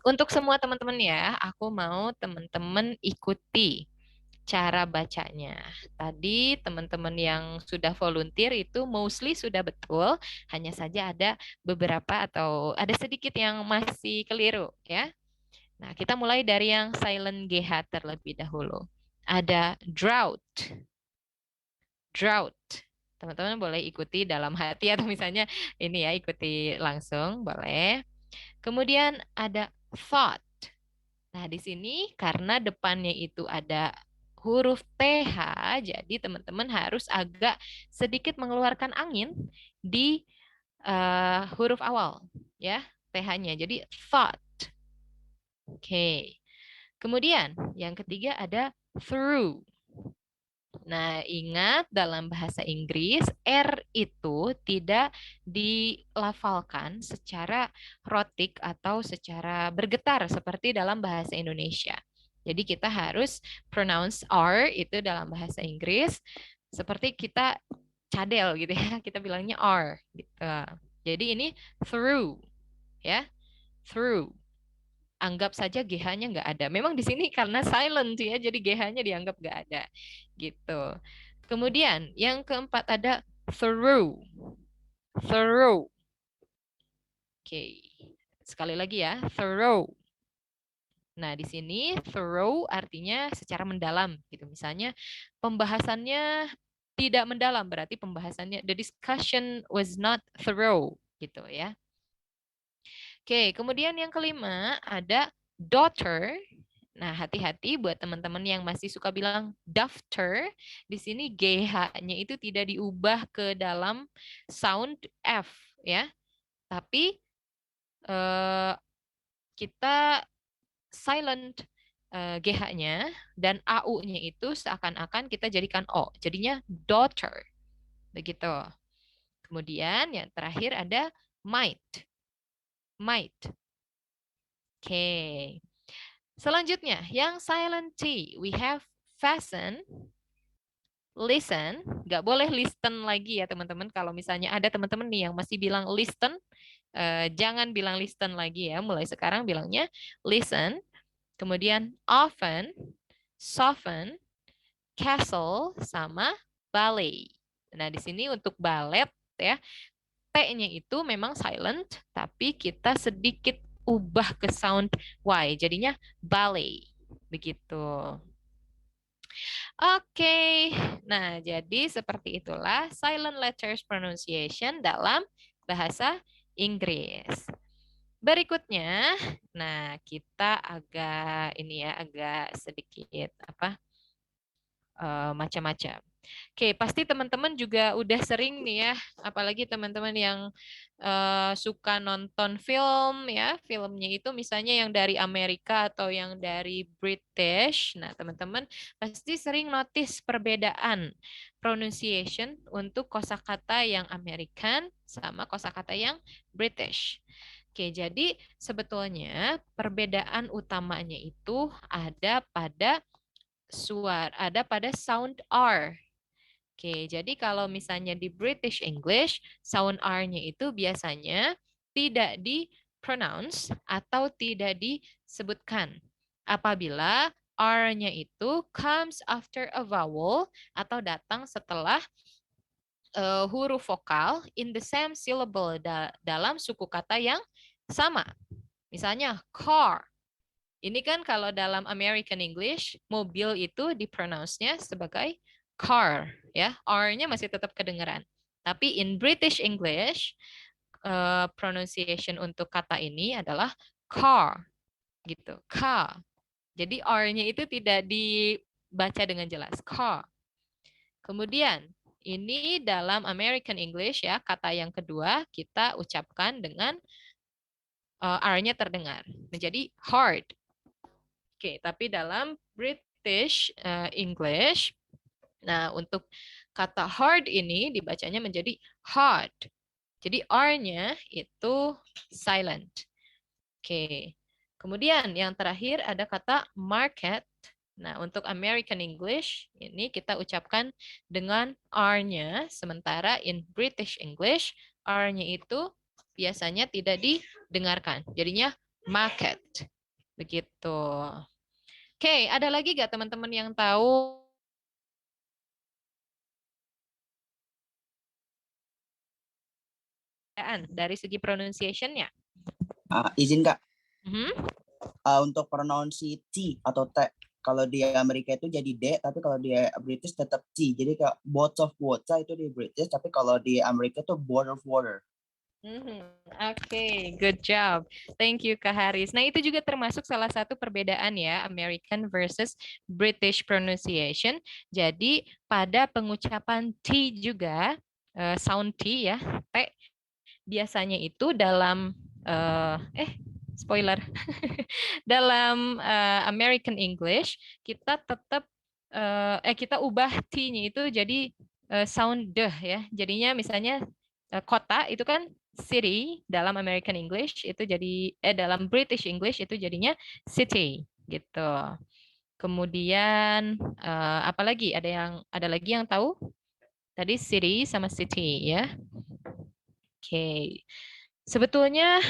Untuk semua teman-teman ya, aku mau teman-teman ikuti cara bacanya. Tadi teman-teman yang sudah volunteer itu mostly sudah betul, hanya saja ada beberapa atau ada sedikit yang masih keliru ya. Nah, kita mulai dari yang silent GH terlebih dahulu. Ada drought. Drought. Teman-teman boleh ikuti dalam hati atau misalnya ini ya, ikuti langsung, boleh. Kemudian ada thought. Nah, di sini karena depannya itu ada huruf TH, jadi teman-teman harus agak sedikit mengeluarkan angin di huruf awal, ya, TH-nya. Jadi thought. Oke. Kemudian yang ketiga ada through. Nah, ingat dalam bahasa Inggris, R itu tidak dilafalkan secara rotik atau secara bergetar seperti dalam bahasa Indonesia. Jadi kita harus pronounce R itu dalam bahasa Inggris seperti kita cadel gitu ya, kita bilangnya R gitu. Jadi ini through ya, through. Anggap saja GH-nya nggak ada. Memang di sini karena silent ya, jadi GH-nya dianggap nggak ada. Gitu. Kemudian yang keempat ada through. Through. Oke. Sekali lagi ya, through. Nah, di sini through artinya secara mendalam gitu. Misalnya pembahasannya tidak mendalam, berarti pembahasannya the discussion was not thorough gitu ya. Oke, kemudian yang kelima ada daughter. Nah, hati-hati buat teman-teman yang masih suka bilang daftar. Di sini GH-nya itu tidak diubah ke dalam sound F ya. Tapi kita silent GH-nya dan AU-nya itu seakan-akan kita jadikan O. Jadinya daughter. Begitu. Kemudian yang terakhir ada might. Might. Oke. Selanjutnya, yang silent T, we have fasten, listen. Nggak boleh listen lagi ya teman-teman. Kalau misalnya ada teman-teman nih yang masih bilang listen, jangan bilang listen lagi ya. Mulai sekarang bilangnya listen. Kemudian often, soften, castle, sama ballet. Nah, di sini untuk ballet ya, T-nya itu memang silent, tapi kita sedikit ubah ke sound Y, jadinya ballet. Begitu. Oke, nah jadi seperti itulah silent letters pronunciation dalam bahasa Inggris. Berikutnya, nah kita agak ini ya, agak sedikit apa macam-macam. Oke, pasti teman-teman juga udah sering nih ya, apalagi teman-teman yang suka nonton film ya, filmnya itu misalnya yang dari Amerika atau yang dari British. Nah, teman-teman pasti sering notice perbedaan pronunciation untuk kosakata yang American sama kosakata yang British. Oke, jadi sebetulnya perbedaan utamanya itu ada pada sound R. Oke, jadi kalau misalnya di British English, sound R-nya itu biasanya tidak di-pronounce atau tidak disebutkan. Apabila R-nya itu comes after a vowel atau datang setelah huruf vokal in the same syllable dalam suku kata yang sama. Misalnya car. Ini kan kalau dalam American English, mobil itu di-pronounce-nya sebagai car, ya. R-nya masih tetap kedengaran. Tapi in British English, pronunciation untuk kata ini adalah car, gitu. Car. Jadi R-nya itu tidak dibaca dengan jelas. Car. Kemudian, ini dalam American English ya, kata yang kedua kita ucapkan dengan R-nya terdengar. Menjadi hard. Oke, tapi dalam British English, nah untuk kata hard ini dibacanya menjadi hard. Jadi R-nya itu silent. Oke. Kemudian yang terakhir ada kata market. Nah, untuk American English ini kita ucapkan dengan R-nya, sementara in British English R-nya itu biasanya tidak didengarkan. Jadinya market. Begitu. Oke, ada lagi nggak teman-teman yang tahu dari segi pronunciation-nya? Izin Kak, Mhm. untuk pronounce T atau T, kalau di Amerika itu jadi D, tapi kalau di British tetap T. Jadi kayak boat of water itu di British, tapi kalau di Amerika itu boat of water. Oke, good job. Thank you, Kak Haris. Nah, itu juga termasuk salah satu perbedaan ya, American versus British pronunciation. Jadi, pada pengucapan T juga, sound T ya, T, biasanya itu dalam, spoiler, dalam American English, kita tetap, kita ubah T-nya itu jadi sound D ya. Jadinya misalnya kota itu kan city dalam American English itu jadi dalam British English itu jadinya city gitu. Kemudian apalagi ada lagi yang tahu? Tadi city sama city ya. Oke. Sebetulnya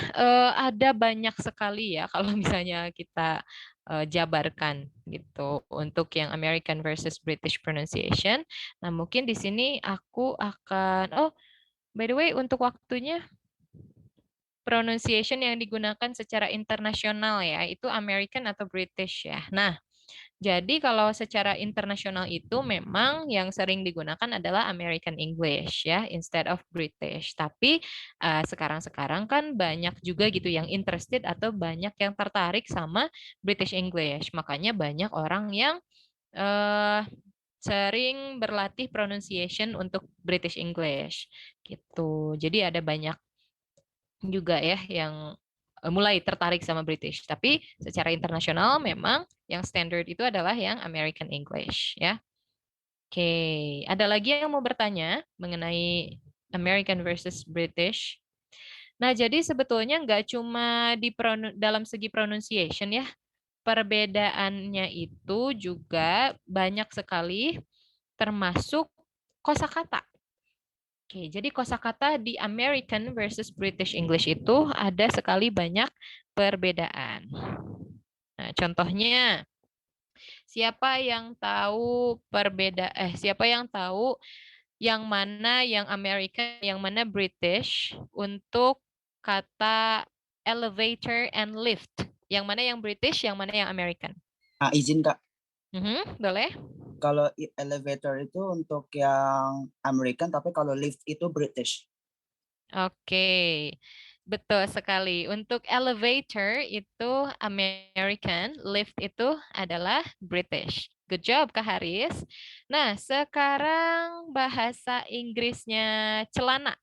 ada banyak sekali ya kalau misalnya kita jabarkan gitu untuk yang American versus British pronunciation. Nah, mungkin di sini aku akan by the way, untuk waktunya, pronunciation yang digunakan secara internasional ya, itu American atau British ya. Nah, jadi kalau secara internasional itu memang yang sering digunakan adalah American English ya, instead of British. Tapi sekarang-sekarang kan banyak juga gitu yang interested atau banyak yang tertarik sama British English. Makanya banyak orang yang sering berlatih pronunciation untuk British English gitu. Jadi ada banyak juga ya yang mulai tertarik sama British. Tapi secara internasional memang yang standard itu adalah yang American English ya. Oke, ada lagi yang mau bertanya mengenai American versus British? Nah, jadi sebetulnya nggak cuma dalam segi pronunciation ya, perbedaannya itu juga banyak sekali termasuk kosakata. Oke, jadi kosakata di American versus British English itu ada sekali banyak perbedaan. Nah, contohnya siapa yang tahu siapa yang tahu yang mana yang American, yang mana British untuk kata elevator and lift? Yang mana yang British, yang mana yang American? Izin Kak. Boleh. Kalau elevator itu untuk yang American, tapi kalau lift itu British. Oke, betul sekali. Untuk elevator itu American, lift itu adalah British. Good job, Kak Haris. Nah, sekarang bahasa Inggrisnya celana.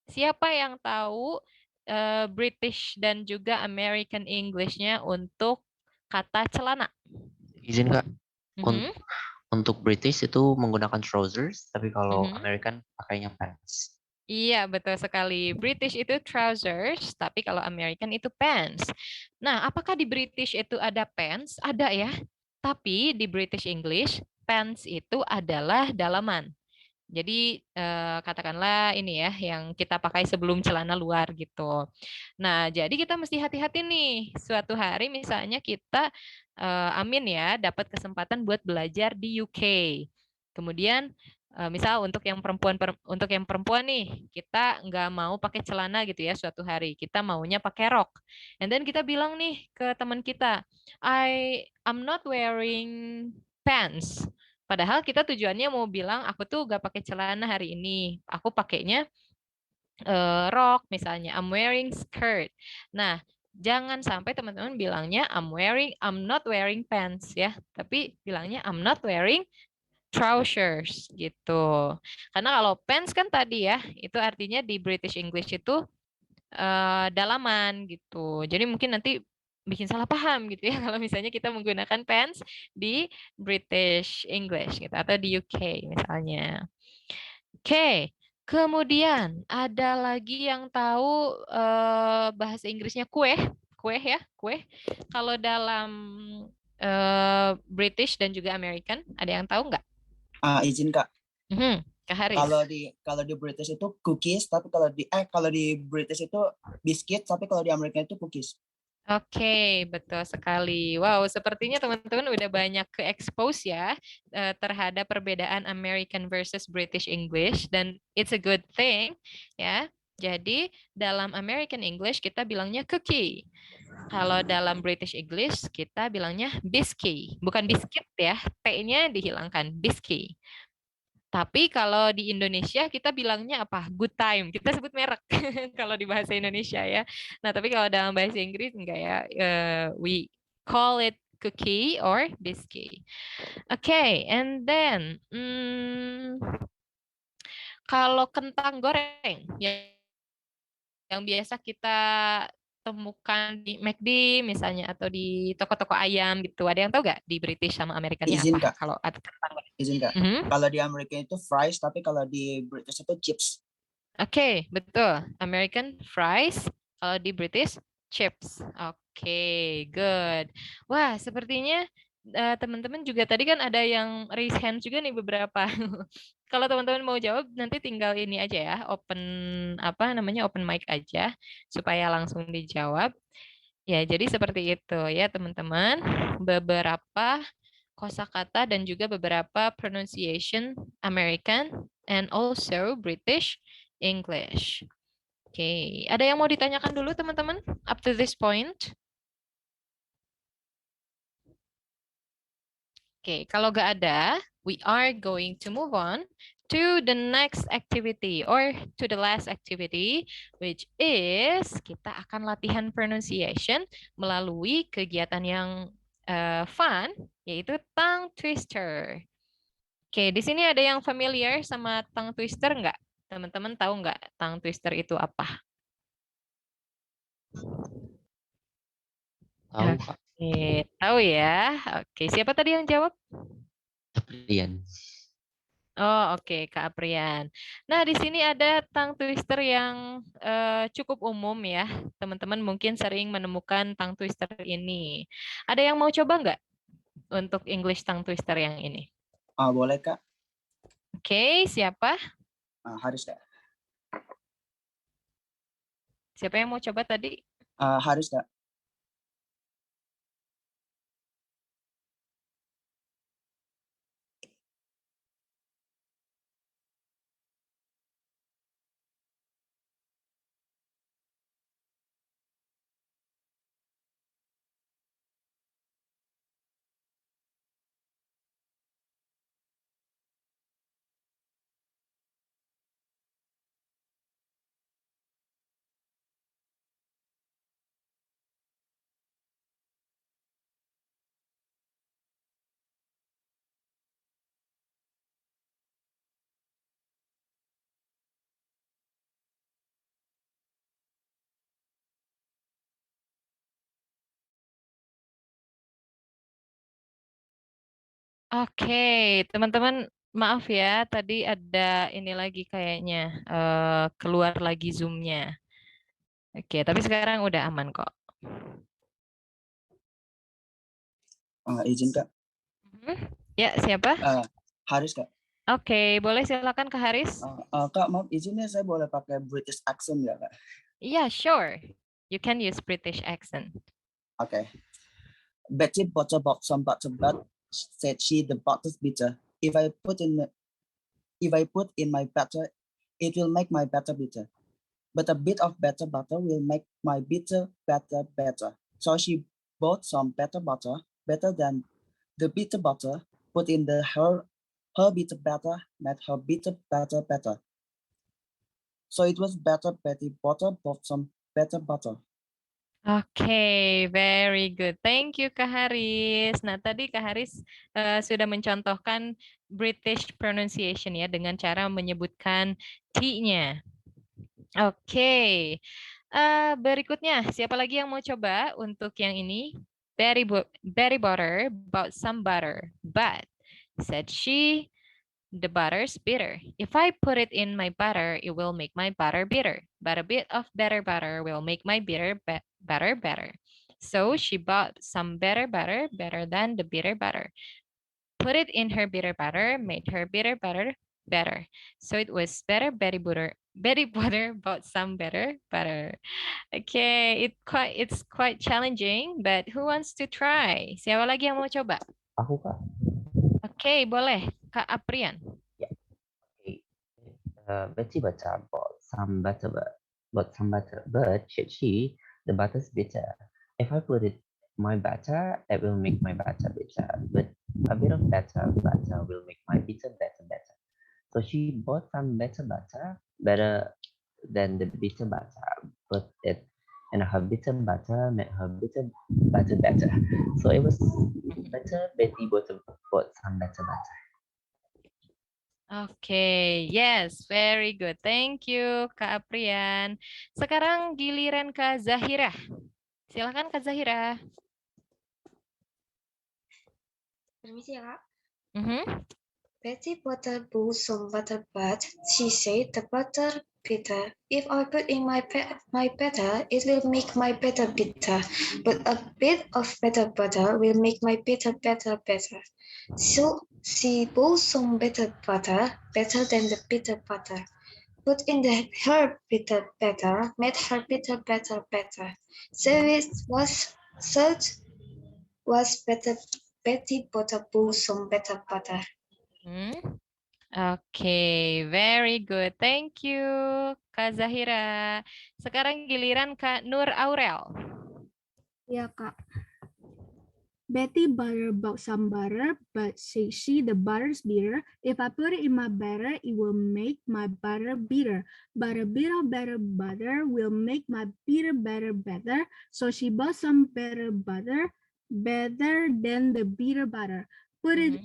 Siapa yang tahu British dan juga American English-nya untuk kata celana? Izin Kak, untuk British itu menggunakan trousers, tapi kalau American pakainya pants. Iya, betul sekali. British itu trousers, tapi kalau American itu pants. Nah, apakah di British itu ada pants? Ada ya. Tapi di British English, pants itu adalah dalaman. Jadi katakanlah ini ya yang kita pakai sebelum celana luar gitu. Nah, jadi kita mesti hati-hati nih. Suatu hari misalnya kita amin ya dapat kesempatan buat belajar di UK. Kemudian misal untuk yang perempuan nih, kita nggak mau pakai celana gitu ya suatu hari. Kita maunya pakai rok. And then kita bilang nih ke teman kita, I'm not wearing pants. Padahal kita tujuannya mau bilang aku tuh gak pakai celana hari ini, aku pakainya rok misalnya, I'm wearing skirt. Nah, jangan sampai teman-teman bilangnya I'm not wearing pants ya, tapi bilangnya I'm not wearing trousers gitu. Karena kalau pants kan tadi ya, itu artinya di British English itu dalaman gitu. Jadi mungkin nanti bikin salah paham gitu ya kalau misalnya kita menggunakan pants di British English gitu atau di UK misalnya. Oke, kemudian ada lagi yang tahu bahasa Inggrisnya kue ya, kue. Kalau dalam British dan juga American, ada yang tahu nggak? Izin Kak. Kak Haris. Kalau di British itu cookies, tapi kalau di British itu biscuit, tapi kalau di Amerika itu cookies. Oke, betul sekali. Wow, sepertinya teman-teman udah banyak ke-expose ya terhadap perbedaan American versus British English dan it's a good thing ya. Jadi dalam American English kita bilangnya cookie. Kalau dalam British English kita bilangnya biscuit. Bukan biscuit ya, T-nya dihilangkan, biscuit. Tapi kalau di Indonesia kita bilangnya apa? Good time. Kita sebut merek kalau di bahasa Indonesia ya. Nah, tapi kalau dalam bahasa Inggris enggak ya. We call it cookie or biscuit. Okay, and then kalau kentang goreng yang biasa kita temukan di McD misalnya atau di toko-toko ayam gitu. Ada yang tahu nggak di British sama Amerikannya Izin apa? Kak. Kalau kentang goreng. Izin Kak. Kalau di Amerika itu fries, tapi kalau di British itu chips. Oke, betul. American fries, kalau di British chips. Oke, good. Wah, sepertinya teman-teman juga tadi kan ada yang raise hand juga nih beberapa. Kalau teman-teman mau jawab nanti tinggal ini aja ya, open mic aja supaya langsung dijawab. Ya, jadi seperti itu ya teman-teman. Beberapa kosakata dan juga beberapa pronunciation American and also British English. Oke, ada yang mau ditanyakan dulu teman-teman up to this point? Oke, kalau nggak ada, we are going to move on to the next activity or to the last activity, which is kita akan latihan pronunciation melalui kegiatan yang fun, yaitu tongue twister. Oke, di sini ada yang familiar sama tongue twister nggak? Teman-teman tahu nggak tongue twister itu apa? Tahu Kak. Oke, tahu ya. Oke, siapa tadi yang jawab? Aprian. Oh, oke, Kak Aprian. Nah, di sini ada tongue twister yang cukup umum ya. Teman-teman mungkin sering menemukan tongue twister ini. Ada yang mau coba nggak untuk English tongue twister yang ini? Boleh Kak. Oke, siapa? Haris Kak. Siapa yang mau coba tadi? Haris Kak. Oke, teman-teman, maaf ya, tadi ada ini lagi kayaknya keluar lagi Zoom-nya. Oke, tapi sekarang udah aman kok. Izin Kak. Ya, siapa? Haris Kak. Oke, boleh silakan Kak Haris. Kak, maaf izinnya saya boleh pakai British accent ya Kak? Yeah, sure. You can use British accent. Okay. Betty bought a box some butter, but said she the butter's bitter. If I put in my butter, it will make my butter bitter. But a bit of better butter will make my bitter better. So she bought some better butter, better than the bitter butter, put in her bitter butter, made her bitter better. So it was better Betty bought some better butter. Oke, very good. Thank you Kak Haris. Nah, tadi Kak Haris sudah mencontohkan British pronunciation ya dengan cara menyebutkan T-nya. Oke. Berikutnya, siapa lagi yang mau coba untuk yang ini? Betty butter bought some butter, but said she, the butter's bitter. If I put it in my butter, it will make my butter bitter. But a bit of better butter will make my bitter butter better. So she bought some better butter, better than the bitter butter. Put it in her bitter butter, made her bitter butter better. So it was better Betty butter bought some better butter. Okay, it's quite challenging, but who wants to try? Siapa lagi yang mau coba? Aku, Kak. Okay, boleh. Kak Aprian. Yeah. Okay. Betty Butter bought some butter, but she, the butter's bitter. If I put it my butter, it will make my butter bitter. But a bit of better butter will make my bitter better. So she bought some better butter, better than the bitter butter. Put it in her bitter butter, made her bitter butter better. So it was better. Betty bought some better butter. Okay, yes, very good. Thank you, Kak Aprian. Sekarang giliran Kak Zahira. Silakan Kak Zahira. Permisi ya, Kak. Betty butter bought some butter, but she said the butter bitter. If I put in my butter, it will make my butter bitter. But a bit of better butter will make my bitter better. So she bought some better butter, better than the bitter butter. Put in her bitter butter, made her bitter better. So it was better. Betty butter bought some better butter. Okay, very good. Thank you, Kak Zahira. Sekarang giliran Kak Nur Aurel. Ya, Kak. Betty butter bought some butter, but said she, the butter's bitter. If I put it in my butter, it will make my butter bitter. But a bit of better butter will make my bitter better. So she bought some better butter, better than the bitter butter. Put it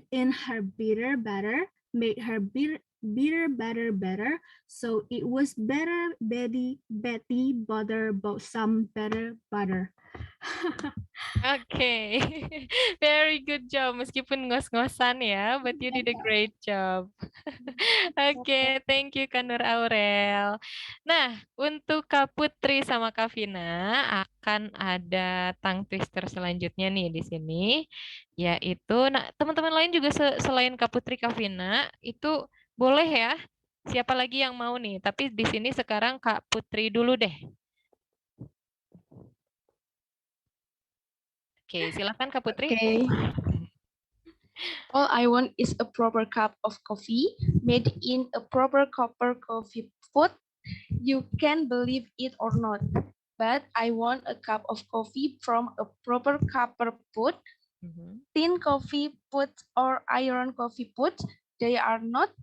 in her bitter butter, made her bitter better. So it was better. Betty butter bought some better butter. Okay, very good job. Meskipun ngos-ngosan ya, but you did a great job. Okay, thank you Kak Nur Aurel. Nah, untuk Kak Putri sama Kak Vina akan ada tongue twister selanjutnya nih di sini, yaitu, nah teman-teman lain juga selain Kak Putri, Kak Vina itu boleh ya. Siapa lagi yang mau nih? Tapi di sini sekarang Kak Putri dulu deh. Oke, silakan Kak Putri. Okay. All I want is a proper cup of coffee made in a proper copper coffee pot. You can believe it or not, but I want a cup of coffee from a proper copper pot. Tin coffee pot or iron coffee pot, they are not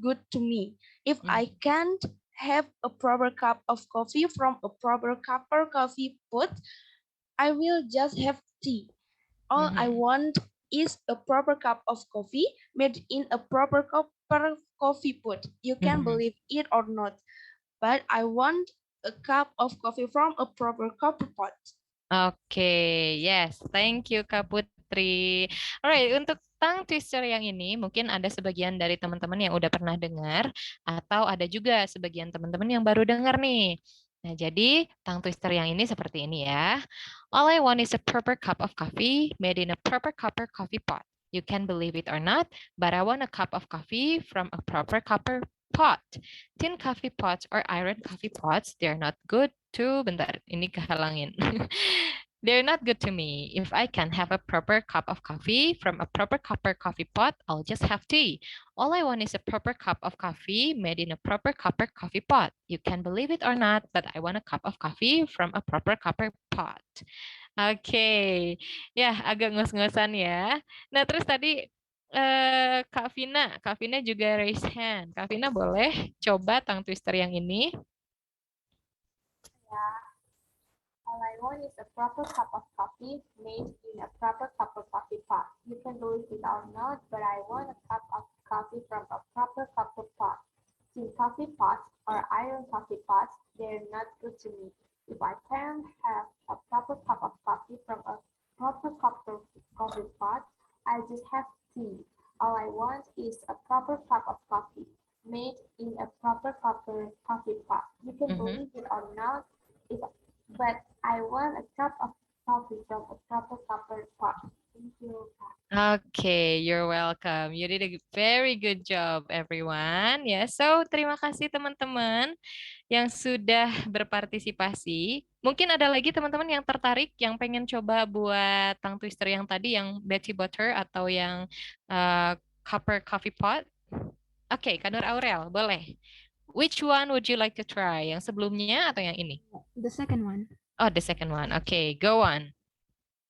good to me. If I can't have a proper cup of coffee from a proper copper coffee pot, I will just have tea. All I want is a proper cup of coffee made in a proper copper coffee pot. You can believe it or not, but I want a cup of coffee from a proper copper pot. Okay, yes, thank you Kak Putri. Alright, untuk tongue twister yang ini mungkin ada sebagian dari teman-teman yang udah pernah dengar atau ada juga sebagian teman-teman yang baru dengar nih. Nah, jadi tongue twister yang ini seperti ini ya. All I want is a proper cup of coffee made in a proper copper coffee pot. You can believe it or not, but I want a cup of coffee from a proper copper pot. Tin coffee pots or iron coffee pots, they're not good to, bentar, ini kehalangin. They're not good to me. If I can have a proper cup of coffee from a proper copper coffee pot, I'll just have tea. All I want is a proper cup of coffee made in a proper copper coffee pot. You can believe it or not, but I want a cup of coffee from a proper copper pot. Oke, ya agak ngos-ngosan ya. Nah terus tadi Kak Vina juga raise hand. Kak Vina boleh coba tongue twister yang ini? Yeah. All I want is a proper cup of coffee made in a proper copper coffee pot. You can believe it or not, but I want a cup of coffee from a proper copper pot. Tin coffee pots or iron coffee pots, they're not good to me. If I can't have a proper cup of coffee from a proper coffee pot, I just have tea. All I want is a proper cup of coffee made in a proper coffee pot. You can believe it or not, but I want a cup of coffee from a proper copper pot. Thank you. Okay, you're welcome. You did a very good job, everyone. Ya, so terima kasih teman-teman yang sudah berpartisipasi. Mungkin ada lagi teman-teman yang tertarik, yang pengen coba buat tongue twister yang tadi, yang Betty Butter atau yang copper coffee pot. Oke, Kanur Aurel, boleh. Which one would you like to try? Yang sebelumnya atau yang ini? The second one. Oh, the second one. Okay, go on.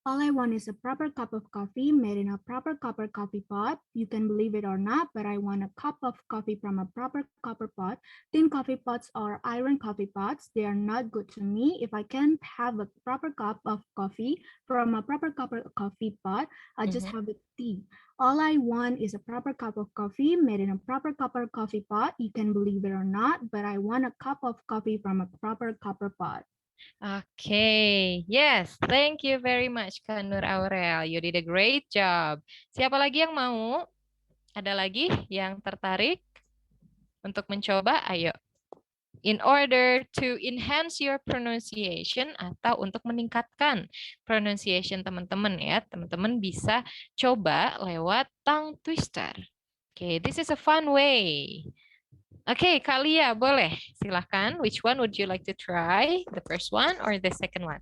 All I want is a proper cup of coffee made in a proper copper coffee pot. You can believe it or not, but I want a cup of coffee from a proper copper pot. Tin coffee pots or iron coffee pots, they are not good to me. If I can't have a proper cup of coffee from a proper copper coffee pot, I just have a tea. All I want is a proper cup of coffee made in a proper copper coffee pot. You can believe it or not, but I want a cup of coffee from a proper copper pot. Okay, yes, thank you very much, Kanur Aurel. You did a great job. Siapa lagi yang mau? Ada lagi yang tertarik untuk mencoba? Ayo. In order to enhance your pronunciation atau untuk meningkatkan pronunciation teman-teman ya, teman-teman bisa coba lewat tongue twister. Okay, this is a fun way. Okay, Kalia, boleh. Silahkan. Which one would you like to try? The first one or the second one?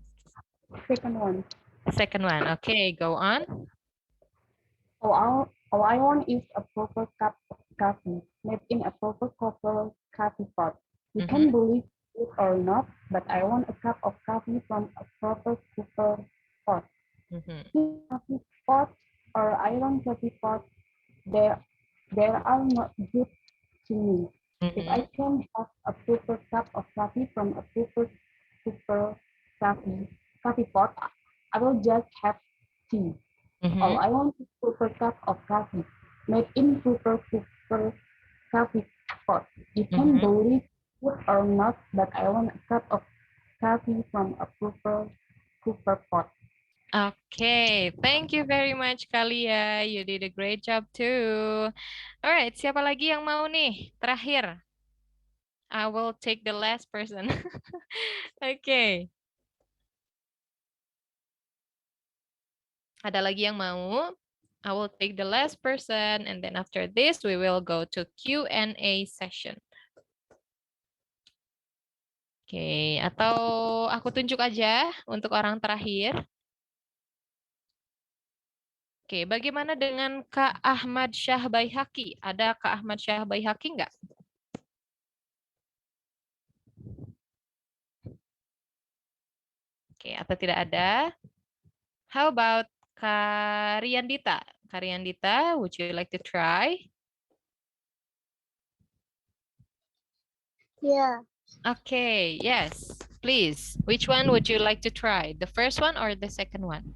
Second one. Second one. Okay, go on. All I want is a proper cup of coffee made in a proper copper coffee pot. You can believe it or not, but I want a cup of coffee from a proper copper pot. Coffee pot or iron coffee pot, they are not good to me. If I can have a proper cup of coffee from a proper coffee pot, I will just have tea. All I want is a proper cup of coffee made in proper coffee pot. You can believe it or not, but I want a cup of coffee from a proper pot. Okay, thank you very much, Kalia. You did a great job too. Alright, siapa lagi yang mau nih? Terakhir. I will take the last person. Okay. Ada lagi yang mau? I will take the last person and then after this we will go to Q&A session. Oke, atau aku tunjuk aja untuk orang terakhir. Oke, bagaimana dengan Kak Ahmad Syah Baihaqi? Ada Kak Ahmad Syah Baihaqi nggak? Oke, atau tidak ada? How about Kak Riandita? Kak Riandita, would you like to try? Yeah. Okay, yes, please. Which one would you like to try? The first one or the second one?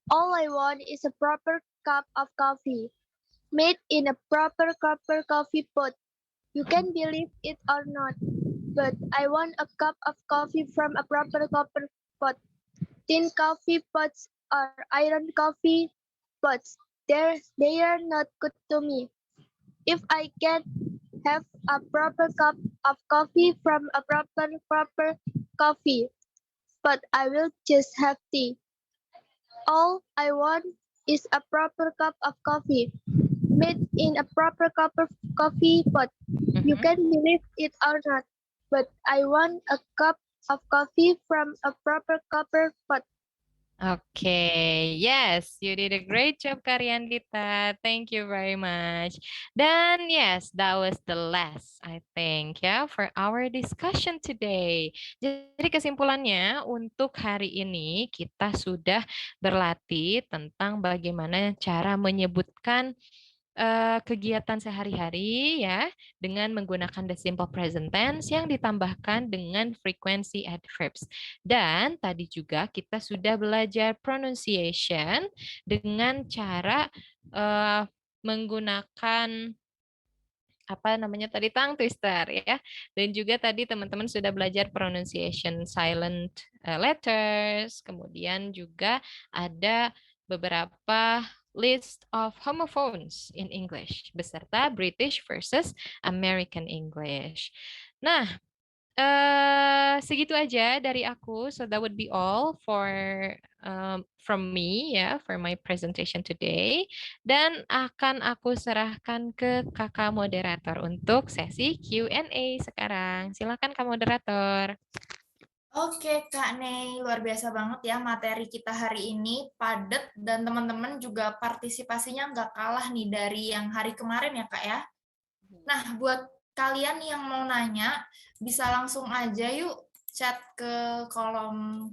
All I want is a proper cup of coffee made in a proper copper coffee pot. You can believe it or not, but I want a cup of coffee from a proper copper pot. Tin coffee pots or iron coffee pots, they are not good to me. If I can't have a proper cup of coffee from a proper coffee pot, I will just have tea. All I want is a proper cup of coffee made in a proper coffee pot. You can believe it or not, but I want a cup of coffee from a proper copper pot. Okay, yes, you did a great job, Karyandita. Thank you very much. Dan yes, that was the last, I think, ya, for our discussion today. Jadi kesimpulannya untuk hari ini kita sudah berlatih tentang bagaimana cara menyebutkan kegiatan sehari-hari ya dengan menggunakan the simple present tense yang ditambahkan dengan frequency adverbs. Dan tadi juga kita sudah belajar pronunciation dengan cara menggunakan apa namanya tadi, tongue twister ya. Dan juga tadi teman-teman sudah belajar pronunciation silent letters, kemudian juga ada beberapa list of homophones in English beserta British versus American English. Nah, segitu aja dari aku. So that would be all from me ya, for my presentation today. Dan akan aku serahkan ke kakak moderator untuk sesi Q&A sekarang. Silakan kak moderator. Oke Kak Nei, luar biasa banget ya materi kita hari ini, padat dan teman-teman juga partisipasinya nggak kalah nih dari yang hari kemarin ya Kak ya. Nah, buat kalian yang mau nanya, bisa langsung aja yuk chat ke kolom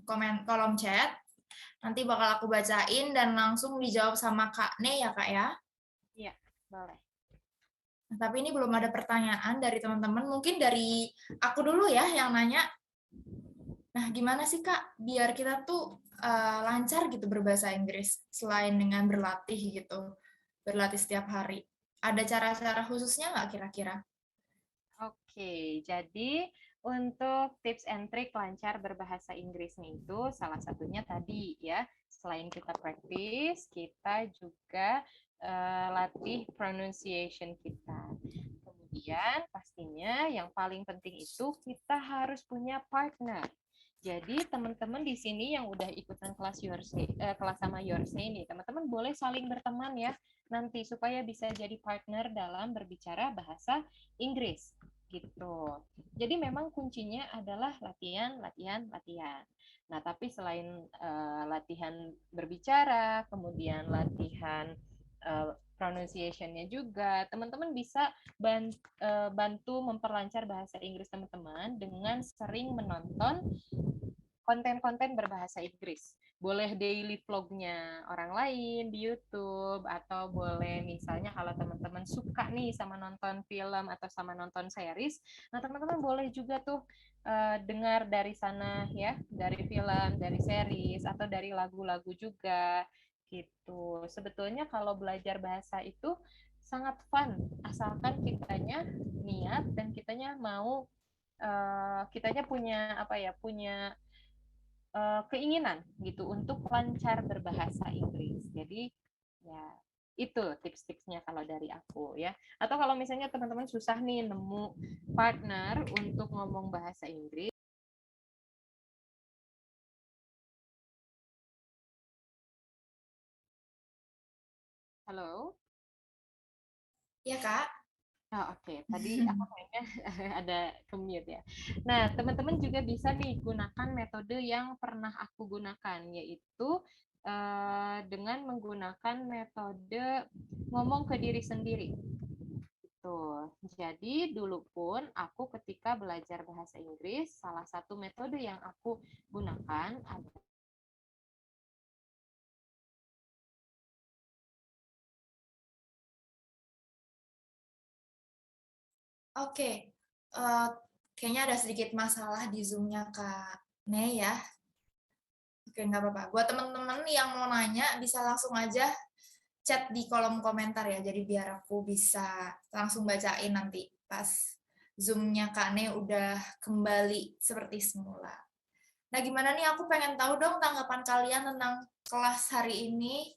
chat. Nanti bakal aku bacain dan langsung dijawab sama Kak Nei ya Kak ya. Iya, boleh. Nah, tapi ini belum ada pertanyaan dari teman-teman. Mungkin dari aku dulu ya yang nanya. Nah, gimana sih Kak biar kita tuh lancar gitu berbahasa Inggris selain dengan berlatih gitu, berlatih setiap hari. Ada cara-cara khususnya nggak kira-kira? Oke, jadi untuk tips and trick lancar berbahasa Inggrisnya itu salah satunya tadi ya, selain kita practice, kita juga latih pronunciation kita. Kemudian pastinya yang paling penting itu kita harus punya partner. Jadi teman-teman di sini yang udah ikutan kelas sama Yorsay nih, teman-teman boleh saling berteman ya nanti supaya bisa jadi partner dalam berbicara bahasa Inggris gitu. Jadi memang kuncinya adalah latihan, latihan, latihan. Nah, tapi selain latihan berbicara, kemudian latihan pronunciation-nya juga, teman-teman bisa bantu memperlancar bahasa Inggris teman-teman dengan sering menonton konten-konten berbahasa Inggris. Boleh daily vlog-nya orang lain di YouTube, atau boleh misalnya kalau teman-teman suka nih sama nonton film atau sama nonton series, nah teman-teman boleh juga tuh dengar dari sana ya, dari film, dari series, atau dari lagu-lagu juga gitu. Sebetulnya kalau belajar bahasa itu sangat fun, asalkan kitanya niat dan kitanya mau, kitanya punya apa ya, punya keinginan gitu untuk lancar berbahasa Inggris. Jadi ya itu tips-tipsnya kalau dari aku ya. Atau kalau misalnya teman-teman susah nih nemu partner untuk ngomong bahasa Inggris. Halo? Iya Kak. Oh, oke. Tadi aku kayaknya ada ke-mute ya. Nah, teman-teman juga bisa nih gunakan metode yang pernah aku gunakan, yaitu dengan menggunakan metode ngomong ke diri sendiri. Gitu. Jadi dulu pun aku ketika belajar bahasa Inggris, salah satu metode yang aku gunakan adalah Oke, kayaknya ada sedikit masalah di Zoom-nya Kak Nei ya. Oke, nggak apa-apa. Buat teman-teman yang mau nanya, bisa langsung aja chat di kolom komentar ya. Jadi biar aku bisa langsung bacain nanti pas Zoom-nya Kak Nei udah kembali seperti semula. Nah, gimana nih? Aku pengen tahu dong tanggapan kalian tentang kelas hari ini.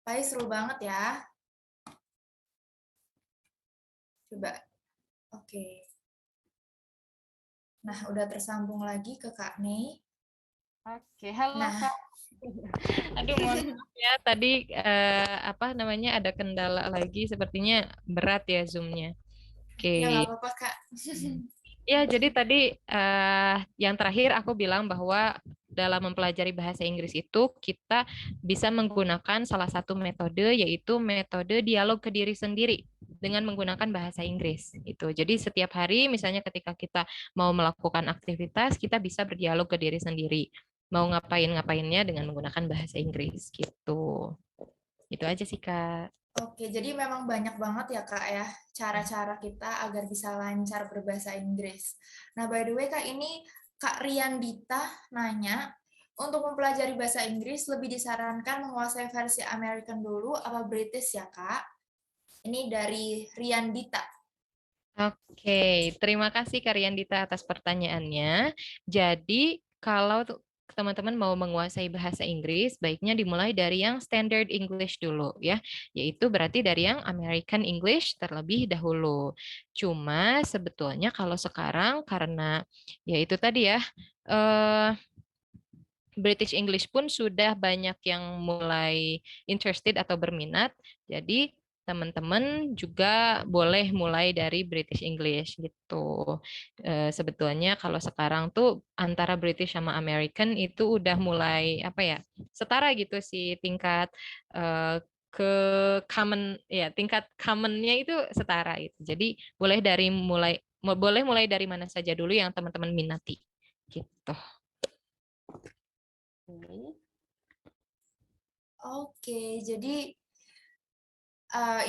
Pasti seru banget ya. Coba. Oke. Nah, udah tersambung lagi ke Kak Nei. Oke, halo Nah. Kak. Aduh, mohon maaf ya, tadi apa namanya ada kendala lagi, sepertinya berat ya Zoom-nya. Oke. Ya nggak apa-apa Kak. Ya, jadi tadi yang terakhir aku bilang bahwa dalam mempelajari bahasa Inggris itu kita bisa menggunakan salah satu metode, yaitu metode dialog ke diri sendiri dengan menggunakan bahasa Inggris. Itu. Jadi setiap hari misalnya ketika kita mau melakukan aktivitas, kita bisa berdialog ke diri sendiri. Mau ngapain-ngapainnya dengan menggunakan bahasa Inggris gitu. Itu aja sih, Kak. Oke, jadi memang banyak banget ya Kak ya cara-cara kita agar bisa lancar berbahasa Inggris. Nah, by the way Kak, ini Kak Riandita nanya, untuk mempelajari bahasa Inggris lebih disarankan menguasai versi American dulu apa British ya Kak? Ini dari Riandita. Oke, terima kasih Kak Riandita atas pertanyaannya. Jadi, kalau teman-teman mau menguasai bahasa Inggris, baiknya dimulai dari yang standard English dulu ya, yaitu berarti dari yang American English terlebih dahulu. Cuma sebetulnya kalau sekarang karena ya itu tadi ya, British English pun sudah banyak yang mulai interested atau berminat. Jadi teman-teman juga boleh mulai dari British English gitu. Sebetulnya kalau sekarang tuh antara British sama American itu udah mulai apa ya, setara gitu sih tingkat ke common ya, tingkat commonnya itu setara itu. Jadi boleh mulai dari mana saja dulu yang teman-teman minati gitu. Oke, jadi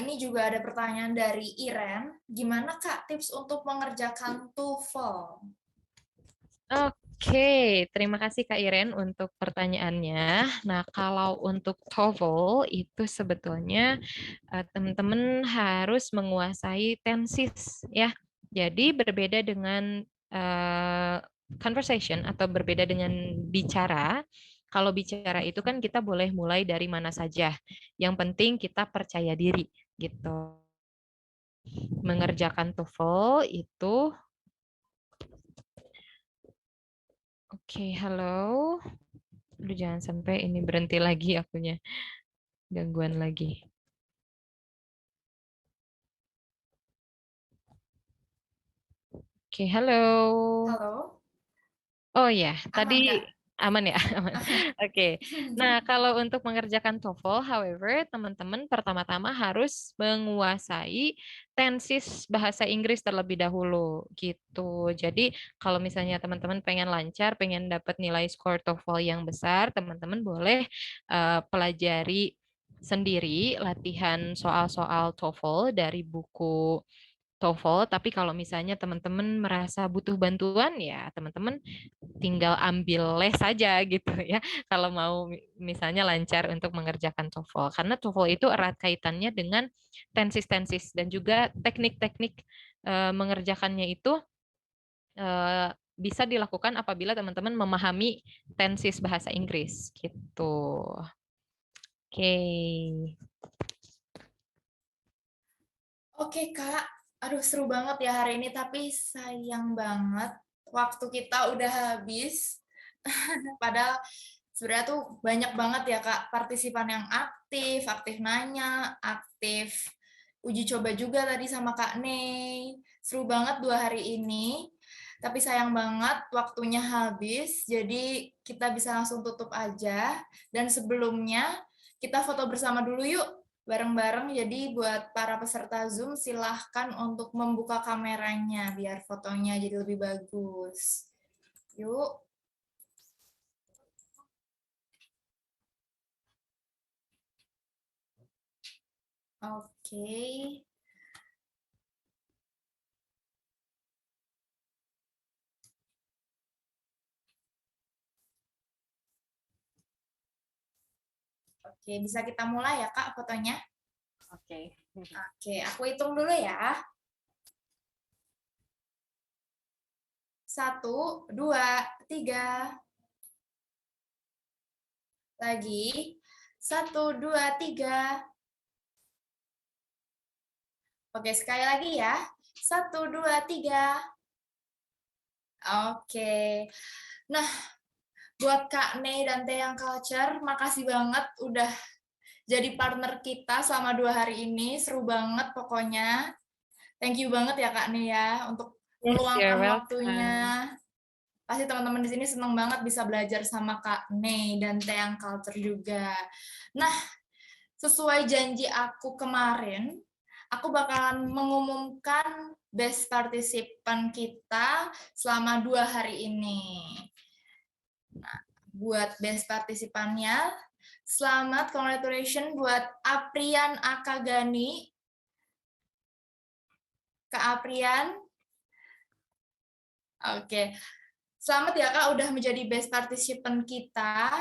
ini juga ada pertanyaan dari Iren. Gimana Kak tips untuk mengerjakan TOEFL? Oke, terima kasih Kak Iren untuk pertanyaannya. Nah, kalau untuk TOEFL itu sebetulnya teman-teman harus menguasai tenses ya. Jadi berbeda dengan conversation atau berbeda dengan bicara. Kalau bicara itu kan kita boleh mulai dari mana saja. Yang penting kita percaya diri gitu. Mengerjakan TOEFL itu Oke, halo. Aduh, jangan sampai ini berhenti lagi akunya. Gangguan lagi. Oke, halo. Halo. Oh ya, Aman, tadi Kak? aman ya, aman. Oke. Nah, kalau untuk mengerjakan TOEFL, however, teman-teman pertama-tama harus menguasai tenses bahasa Inggris terlebih dahulu gitu. Jadi, kalau misalnya teman-teman pengen lancar, pengen dapat nilai skor TOEFL yang besar, teman-teman boleh pelajari sendiri latihan soal-soal TOEFL dari buku TOEFL, tapi kalau misalnya teman-teman merasa butuh bantuan, ya teman-teman tinggal ambil les saja gitu ya. Kalau mau misalnya lancar untuk mengerjakan TOEFL, karena TOEFL itu erat kaitannya dengan tensis-tensis dan juga teknik-teknik mengerjakannya itu bisa dilakukan apabila teman-teman memahami tensis bahasa Inggris gitu. Oke. Oke Kak, aduh seru banget ya hari ini, tapi sayang banget waktu kita udah habis. Padahal sebenarnya tuh banyak banget ya Kak partisipan yang aktif, aktif nanya, aktif uji coba juga tadi sama Kak Nei. Seru banget 2 hari ini. Tapi sayang banget waktunya habis, jadi kita bisa langsung tutup aja. Dan sebelumnya kita foto bersama dulu yuk, bareng-bareng. Jadi buat para peserta Zoom silahkan untuk membuka kameranya biar fotonya jadi lebih bagus. Yuk. Oke. Oke, bisa kita mulai ya Kak fotonya? Oke. Oke, aku hitung dulu ya. 1, 2, 3. Lagi. 1, 2, 3. Oke, sekali lagi ya. 1, 2, 3. Oke. Nah, buat Kak Nei dan Teyang Culture, makasih banget udah jadi partner kita selama 2 hari ini. Seru banget pokoknya. Thank you banget ya Kak Nei ya untuk Yes, you're meluangkan waktunya. welcome. Pasti teman-teman di sini senang banget bisa belajar sama Kak Nei dan Teyang Culture juga. Nah, sesuai janji aku kemarin, aku bakalan mengumumkan best participant kita selama 2 hari ini. Nah, buat best partisipannya, selamat congratulations buat Aprian Akagani. Kak Aprian. Oke. Selamat ya Kak udah menjadi best participant kita.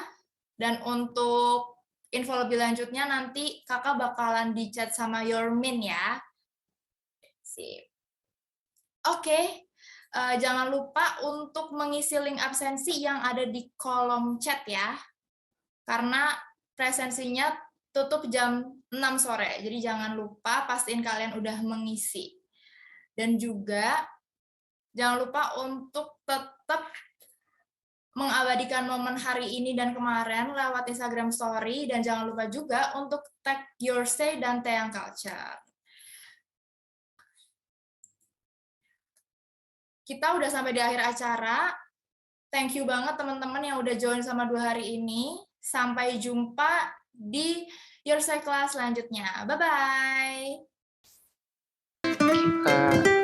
Dan untuk info lebih lanjutnya nanti kakak bakalan di chat sama Yormin ya. Sip. Oke, jangan lupa untuk mengisi link absensi yang ada di kolom chat ya. Karena presensinya tutup jam 6 sore, jadi jangan lupa pastiin kalian udah mengisi. Dan juga jangan lupa untuk tetap mengabadikan momen hari ini dan kemarin lewat Instagram Story, dan jangan lupa juga untuk tag Yourstay dan Teyang Culture. Kita udah sampai di akhir acara. Thank you banget teman-teman yang udah join sama 2 hari ini. Sampai jumpa di Yourstay kelas selanjutnya. Bye-bye. Thank you, Kak.